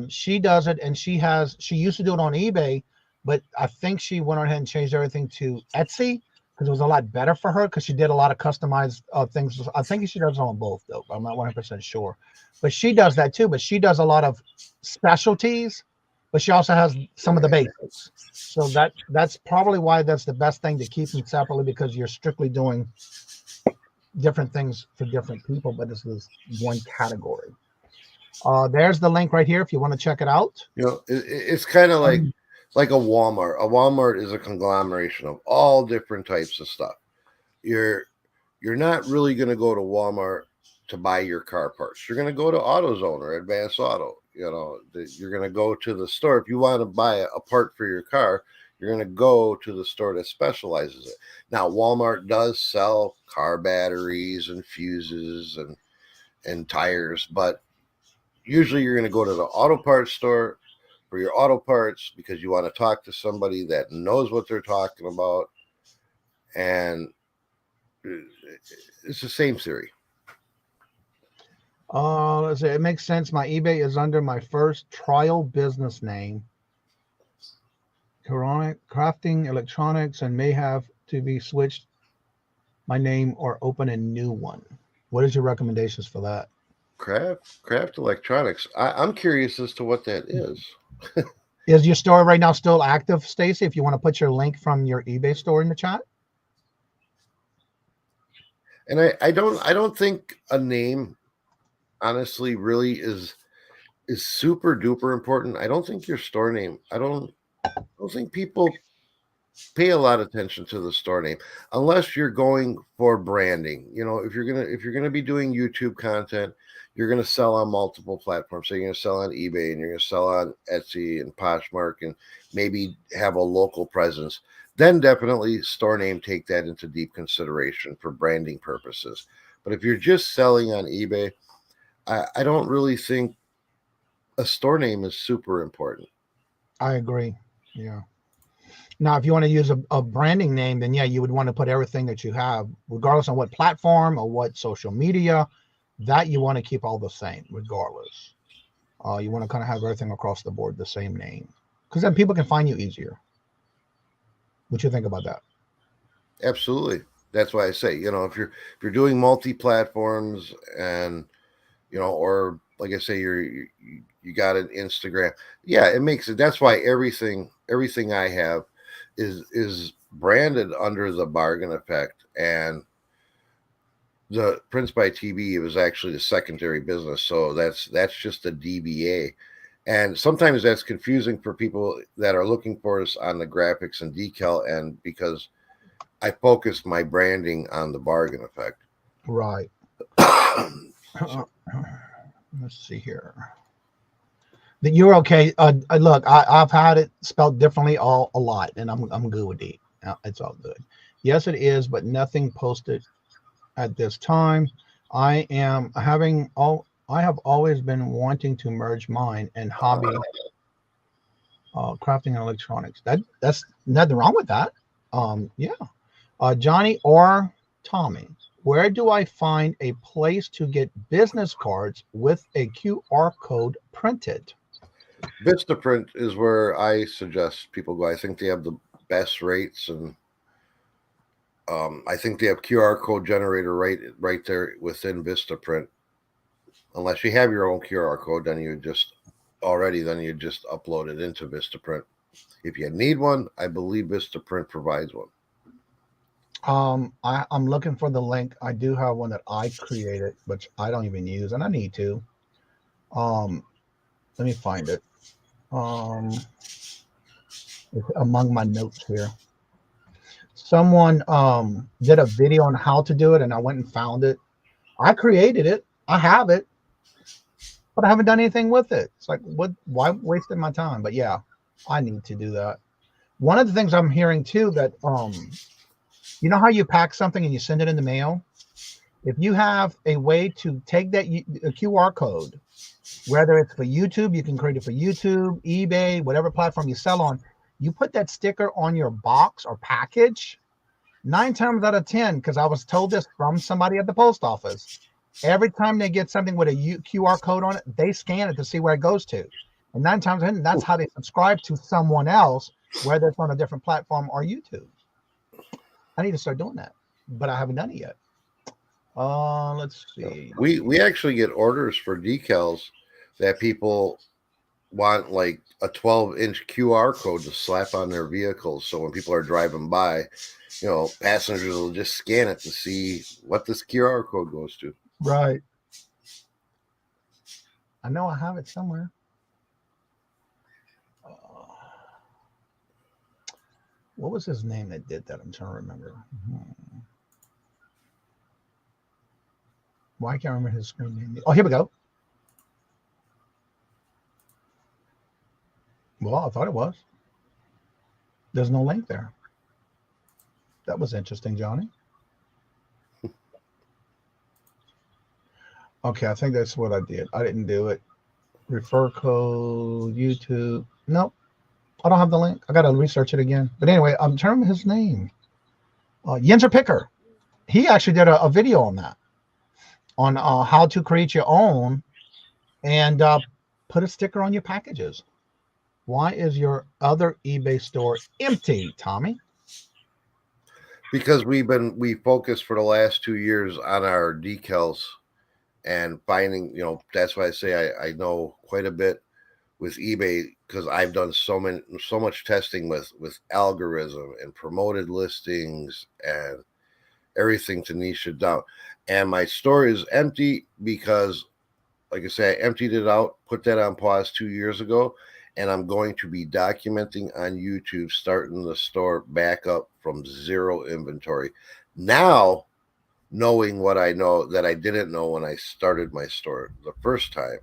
[SPEAKER 6] She does it, and she used to do it on eBay, but I think she went ahead and changed everything to Etsy because it was a lot better for her, because she did a lot of customized things. I think she does it on both though. I'm not 100% sure, but she does that too. But she does a lot of specialties, but she also has some of the basics. So that's probably why that's the best thing, to keep them separately, because you're strictly doing different things for different people, but this is one category. There's the link right here if you want to check it out.
[SPEAKER 7] You know, it's kind of like a Walmart. A Walmart is a conglomeration of all different types of stuff. You're not really going to go to Walmart to buy your car parts. You're going to go to AutoZone or Advanced Auto. You know, you're going to go to the store. If you want to buy a part for your car, you're going to go to the store that specializes it. Now, Walmart does sell car batteries and fuses and tires, but usually you're going to go to the auto parts store for your auto parts because you want to talk to somebody that knows what they're talking about. And it's the same theory.
[SPEAKER 6] Let's see. It makes sense. My eBay is under my first trial business name, Crafting Electronics, and may have to be switched my name or open a new one. What is your recommendations for that?
[SPEAKER 7] Craft Electronics. I'm curious as to what that is.
[SPEAKER 6] Is your store right now still active, Stacy? If you want to put your link from your eBay store in the chat.
[SPEAKER 7] And I don't think a name honestly really is super duper important. I don't think your store name, I don't think people pay a lot of attention to the store name unless you're going for branding. You know, if you're gonna be doing YouTube content, you're gonna sell on multiple platforms. So you're gonna sell on eBay and you're gonna sell on Etsy and Poshmark and maybe have a local presence. Then definitely store name, take that into deep consideration for branding purposes. But if you're just selling on eBay, I don't really think a store name is super important.
[SPEAKER 6] I agree. Yeah. Now, if you want to use a branding name, then yeah, you would want to put everything that you have, regardless on what platform or what social media, that you want to keep all the same, regardless. You want to kind of have everything across the board the same name, because then people can find you easier. What you think about that?
[SPEAKER 7] Absolutely. That's why I say, you know, if you're doing multi-platforms and, you know, or like I say, you got an Instagram. Yeah, it makes it. That's why everything I have is branded under the Bargain Effect, and the Prince by TB, it was actually the secondary business. So that's just a DBA. And sometimes that's confusing for people that are looking for us on the graphics and decal end, because I focused my branding on the Bargain Effect.
[SPEAKER 6] Right. Let's see here. You're okay. Look, I've had it spelled differently a lot, and I'm good with it. It's all good. Yes, it is, but nothing posted at this time. I have always been wanting to merge mine and hobby crafting and electronics. That's nothing wrong with that. Yeah. Johnny or Tommy, where do I find a place to get business cards with a QR code printed?
[SPEAKER 7] Vistaprint is where I suggest people go. I think they have the best rates, and I think they have QR code generator right there within Vistaprint. Unless you have your own QR code, then you just upload it into Vistaprint. If you need one, I believe Vistaprint provides one.
[SPEAKER 6] I'm looking for the link. I do have one that I created, which I don't even use, and I need to. Let me find it. It's among my notes here. Someone did a video on how to do it, and I went and found it. I created it. I have it, but I haven't done anything with it. It's like, what? Why wasting my time? But yeah, I need to do that. One of the things I'm hearing too, that you know how you pack something and you send it in the mail? If you have a way to take that a QR code, whether it's for YouTube, you can create it for YouTube, eBay, whatever platform you sell on, you put that sticker on your box or package. 9 times out of 10, because I was told this from somebody at the post office, every time they get something with a QR code on it, they scan it to see where it goes to. And 9 times out of 10, that's how they subscribe to someone else, whether it's on a different platform or YouTube. I need to start doing that, but I haven't done it yet. Let's see.
[SPEAKER 7] We actually get orders for decals that people want, like a 12-inch QR code to slap on their vehicles. So when people are driving by, you know, passengers will just scan it to see what this QR code goes to.
[SPEAKER 6] Right. I know I have it somewhere. What was his name that did that? I'm trying to remember. Why can't I remember his screen name? Oh, here we go. Well, I thought it was. There's no link there. That was interesting, Johnny. Okay, I think that's what I did. I didn't do it. Refer code, YouTube. Nope. I don't have the link. I got to research it again. But anyway, I'm trying to remember his name. Yenzer Picker. He actually did a video on that, on how to create your own and put a sticker on your packages. Why is your other eBay store empty, Tommy?
[SPEAKER 7] Because we focused for the last 2 years on our decals and finding, that's why I say I know quite a bit with eBay, because I've done so much testing with algorithm and promoted listings and everything to niche it down. And my store is empty because, like I say, I emptied it out, put that on pause 2 years ago, and I'm going to be documenting on YouTube, starting the store back up from zero inventory. Now, knowing what I know that I didn't know when I started my store the first time.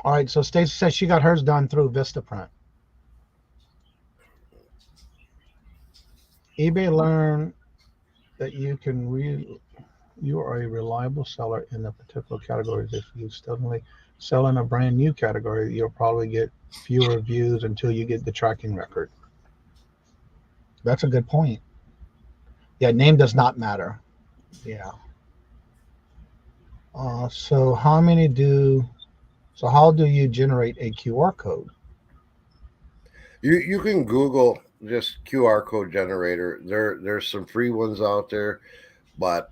[SPEAKER 6] All right, so Stacey says she got hers done through Vistaprint. eBay learned that you are a reliable seller in a particular category. If you suddenly sell in a brand new category, you'll probably get fewer views until you get the tracking record. That's a good point. Yeah, name does not matter. Yeah. So how do you generate a QR code?
[SPEAKER 7] You can Google just QR code generator. There's some free ones out there, but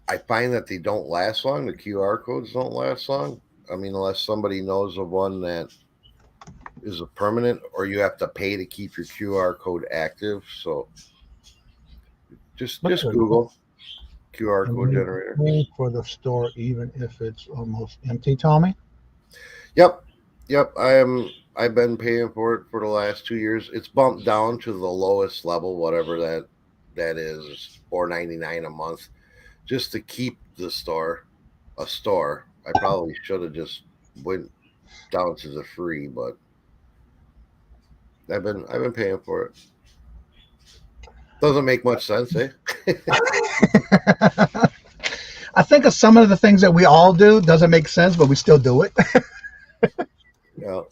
[SPEAKER 7] I find that they don't last long. The QR codes don't last long. I mean, unless somebody knows of one that is a permanent, or you have to pay to keep your QR code active. So just Google QR code generator
[SPEAKER 6] for the store, even if it's almost empty, Tommy.
[SPEAKER 7] Yep. I've been paying for it for the last 2 years. It's bumped down to the lowest level, whatever that is, $4.99 a month, just to keep the store a store. I probably should have just went down to the free, but I've been paying for it. Doesn't make much sense, eh?
[SPEAKER 6] I think of some of the things that we all do doesn't make sense, but we still do it.
[SPEAKER 7] Yeah.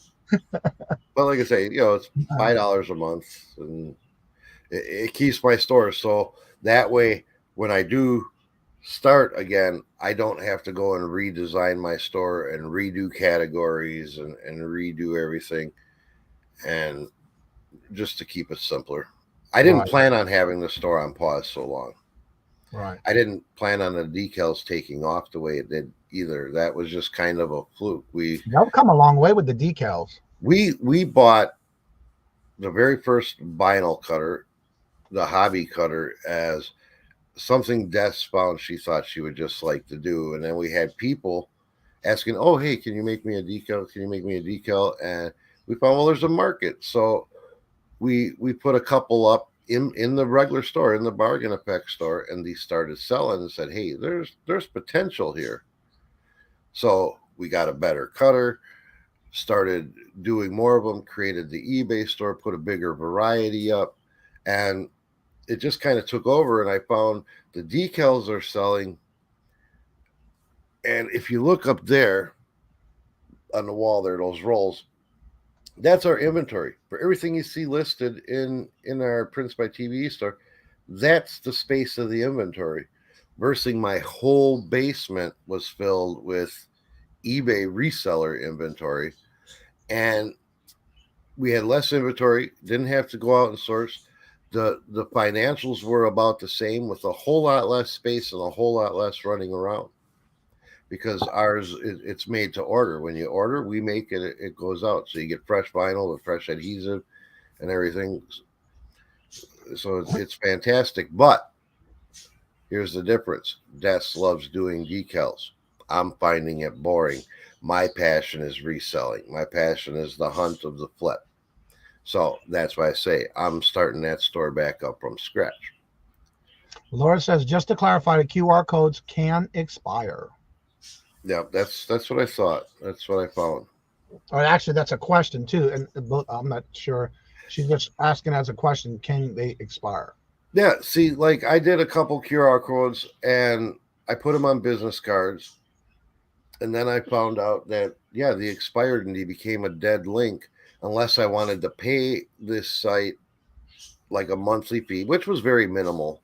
[SPEAKER 7] But like I say, it's $5 a month, and it keeps my store. So that way, when I do start again, I don't have to go and redesign my store and redo categories and redo everything, and just to keep it simpler. I didn't plan on having the store on pause so long.
[SPEAKER 6] Right.
[SPEAKER 7] I didn't plan on the decals taking off the way it did either. That was just kind of a fluke. We've
[SPEAKER 6] come a long way with the decals.
[SPEAKER 7] We bought the very first vinyl cutter, the hobby cutter, as something Des found she thought she would just like to do. And then we had people asking, oh, hey, can you make me a decal? Can you make me a decal? And we found, well, there's a market. So we put a couple up in the regular store, in the bargain effect store, and they started selling and said, hey, there's potential here. So we got a better cutter, started doing more of them, created the eBay store, put a bigger variety up, and it just kind of took over. And I found the decals are selling. And if you look up there on the wall there, those rolls, that's our inventory for everything you see listed in our Prints by TVE store. That's the space of the inventory, versus my whole basement was filled with eBay reseller inventory, and we had less inventory, didn't have to go out and source. The financials were about the same, with a whole lot less space and a whole lot less running around, because ours, it's made to order. When you order, we make it, it goes out. So you get fresh vinyl with fresh adhesive and everything. So it's fantastic. But here's the difference. Des loves doing decals. I'm finding it boring. My passion is reselling. My passion is the hunt of the flip. So that's why I say I'm starting that store back up from scratch.
[SPEAKER 6] Laura says, just to clarify, the QR codes can expire.
[SPEAKER 7] Yeah, that's what I thought. That's what I found.
[SPEAKER 6] Or actually, that's a question too, and I'm not sure. She's just asking as a question, can they expire?
[SPEAKER 7] Yeah, see, like I did a couple QR codes and I put them on business cards. And then I found out that, yeah, they expired and they became a dead link unless I wanted to pay this site like a monthly fee, which was very minimal,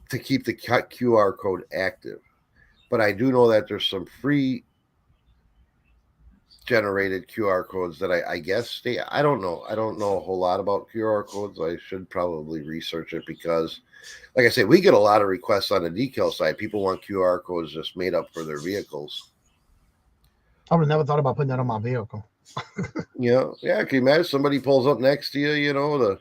[SPEAKER 7] to keep the QR code active. But I do know that there's some free generated QR codes that I guess stay. I don't know. I don't know a whole lot about QR codes. I should probably research it because, like I say, we get a lot of requests on the decal side. People want QR codes just made up for their vehicles.
[SPEAKER 6] I would have never thought about putting that on my vehicle.
[SPEAKER 7] Yeah. Can you imagine somebody pulls up next to you, you know,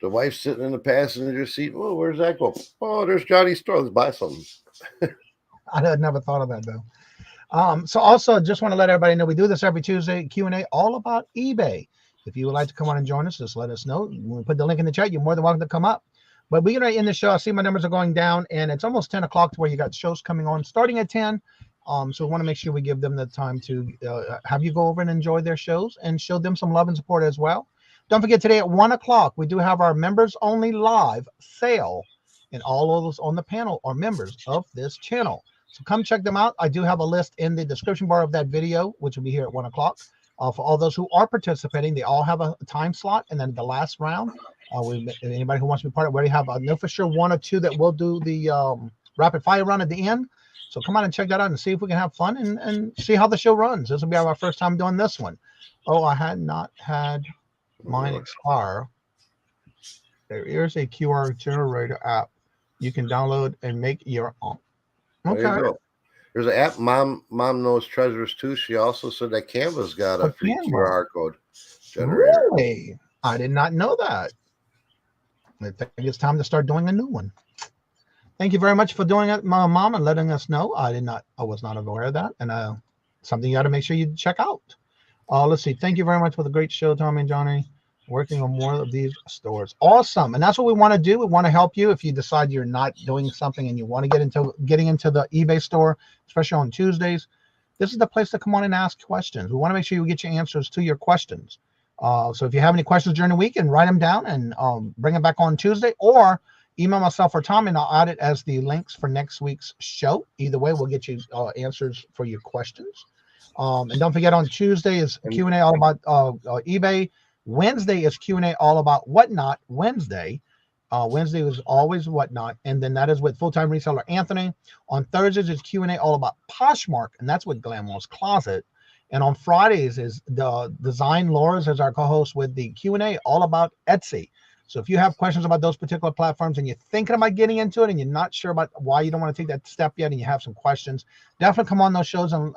[SPEAKER 7] the wife's sitting in the passenger seat. Well, where's that go? Oh, there's Johnny's store. Let's buy something.
[SPEAKER 6] I had never thought of that though. So also just want to let everybody know we do this every Tuesday, Q&A all about eBay. If you would like to come on and join us, just let us know. When we put the link in the chat, you're more than welcome to come up. But we're going to end the show. I see my numbers are going down, and it's almost 10 o'clock to where you got shows coming on starting at 10. So we want to make sure we give them the time to have you go over and enjoy their shows and show them some love and support as well. Don't forget, today at 1 o'clock, we do have our members only live sale, and all of those on the panel are members of this channel. So come check them out. I do have a list in the description bar of that video, which will be here at 1 o'clock. For all those who are participating, they all have a time slot. And then the last round, anybody who wants to be part of it, we already have, I know for sure, 1 or 2 that will do the rapid fire round at the end. So come on and check that out and see if we can have fun and see how the show runs. This will be our first time doing this one. Oh, I had not had mine expire. There is a QR generator app you can download and make your own. Okay.
[SPEAKER 7] There you go. There's an app. Mom knows treasures too. She also said that Canva's got a free QR code generator.
[SPEAKER 6] Really? I did not know that. I think it's time to start doing a new one. Thank you very much for doing it, Mom, and letting us know. I was not aware of that, and something you got to make sure you check out. Let's see. Thank you very much for the great show, Tommy and Johnny. Working on more of these stores. Awesome. And that's what we want to do. We want to help you if you decide you're not doing something and you want to getting into the eBay store, especially on Tuesdays. This is the place to come on and ask questions. We want to make sure you get your answers to your questions. So if you have any questions during the week, and write them down and bring them back on Tuesday, or email myself or Tommy and I'll add it as the links for next week's show. Either way, we'll get you answers for your questions. And don't forget, on Tuesday is Q&A all about eBay. Wednesday is Q&A all about Whatnot Wednesday. Wednesday is always Whatnot, and then that is with full-time reseller Anthony. On Thursdays is Q&A all about Poshmark, and that's with Glamorous Closet. And on Fridays is the Design Laura's as our co-host with the Q&A all about Etsy. So if you have questions about those particular platforms and you're thinking about getting into it and you're not sure about why you don't want to take that step yet and you have some questions, definitely come on those shows and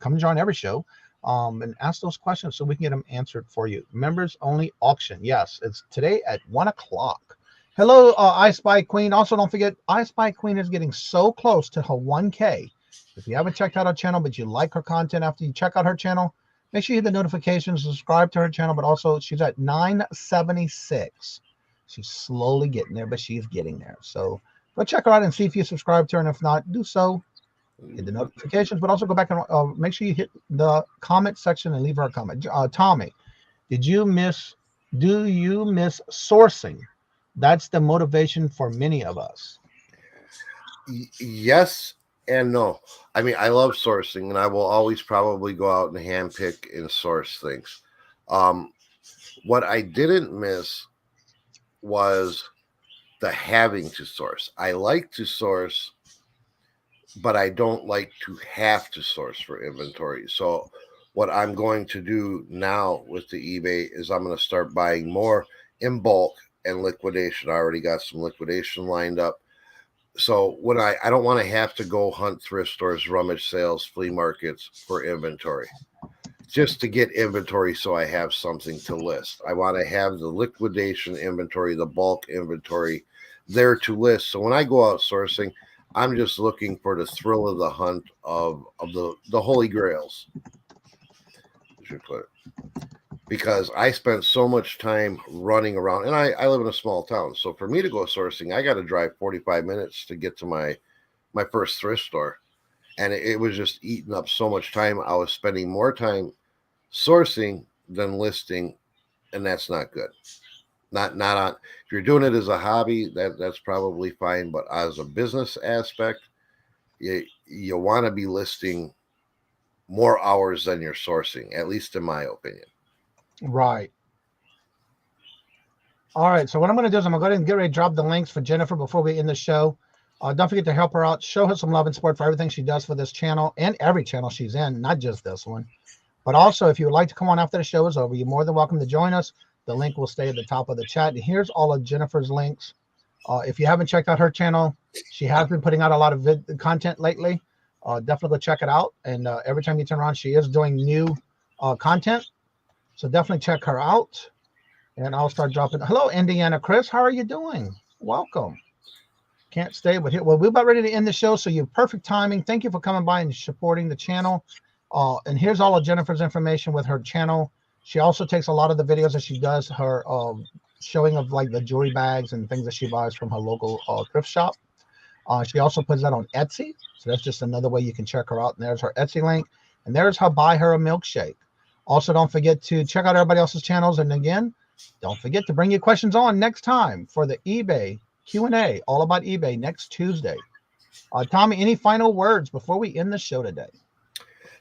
[SPEAKER 6] come and join every show. And ask those questions so we can get them answered for you. Members only auction. Yes, it's today at 1 o'clock. Hello, I Spy Queen. Also, don't forget, I Spy Queen is getting so close to her 1K. If you haven't checked out her channel, but you like her content after you check out her channel, make sure you hit the notifications, subscribe to her channel. But also, she's at 976. She's slowly getting there, but she's getting there. So go check her out and see if you subscribe to her. And if not, do so. Hit the notifications, but also go back and make sure you hit the comment section and leave her a comment. Tommy, do you miss sourcing? That's the motivation for many of us.
[SPEAKER 7] Yes and no. I mean, I love sourcing, and I will always probably go out and handpick and source things. What I didn't miss was the having to source. I like to source, but I don't like to have to source for inventory. So what I'm going to do now with the eBay is I'm going to start buying more in bulk and liquidation. I already got some liquidation lined up. So when I don't want to have to go hunt thrift stores, rummage sales, flea markets for inventory, just to get inventory so I have something to list. I want to have the liquidation inventory, the bulk inventory there to list. So when I go out sourcing, I'm just looking for the thrill of the hunt of the holy grails. Should put it. Because I spent so much time running around, and I live in a small town. So for me to go sourcing, I got to drive 45 minutes to get to my first thrift store. And it was just eating up so much time. I was spending more time sourcing than listing, and that's not good. Not on. If you're doing it as a hobby, that's probably fine. But as a business aspect, you want to be listing more hours than you're sourcing, at least in my opinion.
[SPEAKER 6] Right. All right. So what I'm going to do is I'm going to go ahead and get ready to drop the links for Jennifer before we end the show. Don't forget to help her out. Show her some love and support for everything she does for this channel and every channel she's in, not just this one. But also, if you would like to come on after the show is over, you're more than welcome to join us. The link will stay at the top of the chat. And here's all of Jennifer's links. If you haven't checked out her channel, she has been putting out a lot of content lately. Definitely go check it out. And every time you turn around, she is doing new content. So definitely check her out. And I'll start dropping. Hello, Indiana Chris. How are you doing? Welcome. Can't stay, but here. Well, we're about ready to end the show. So you have perfect timing. Thank you for coming by and supporting the channel. And here's all of Jennifer's information with her channel. She also takes a lot of the videos that she does, her showing of like the jewelry bags and things that she buys from her local thrift shop. She also puts that on Etsy. So that's just another way you can check her out. And there's her Etsy link. And there's her Buy Her a Milkshake. Also, don't forget to check out everybody else's channels. And again, don't forget to bring your questions on next time for the eBay Q&A, all about eBay next Tuesday. Tommy, any final words before we end the show today?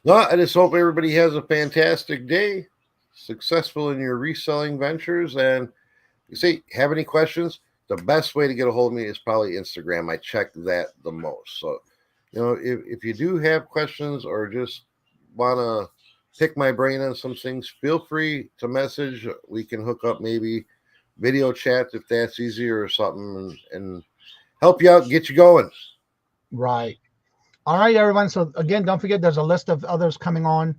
[SPEAKER 7] No, I just hope everybody has a fantastic day, successful in your reselling ventures. And you see, have any questions? The best way to get a hold of me is probably Instagram. I check that the most. So, if you do have questions or just want to pick my brain on some things, feel free to message. We can hook up maybe video chat if that's easier or something and help you out, get you going.
[SPEAKER 6] Right. All right, everyone. So again, don't forget there's a list of others coming on.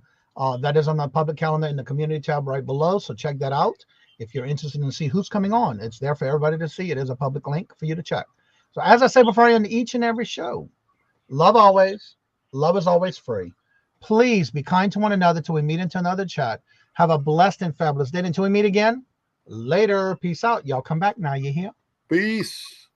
[SPEAKER 6] That is on the public calendar in the community tab right below. So check that out. If you're interested in see who's coming on, it's there for everybody to see. It is a public link for you to check. So as I say before I end each and every show, love always. Love is always free. Please be kind to one another till we meet into another chat. Have a blessed and fabulous day until we meet again. Later. Peace out. Y'all come back now. You hear?
[SPEAKER 7] Peace.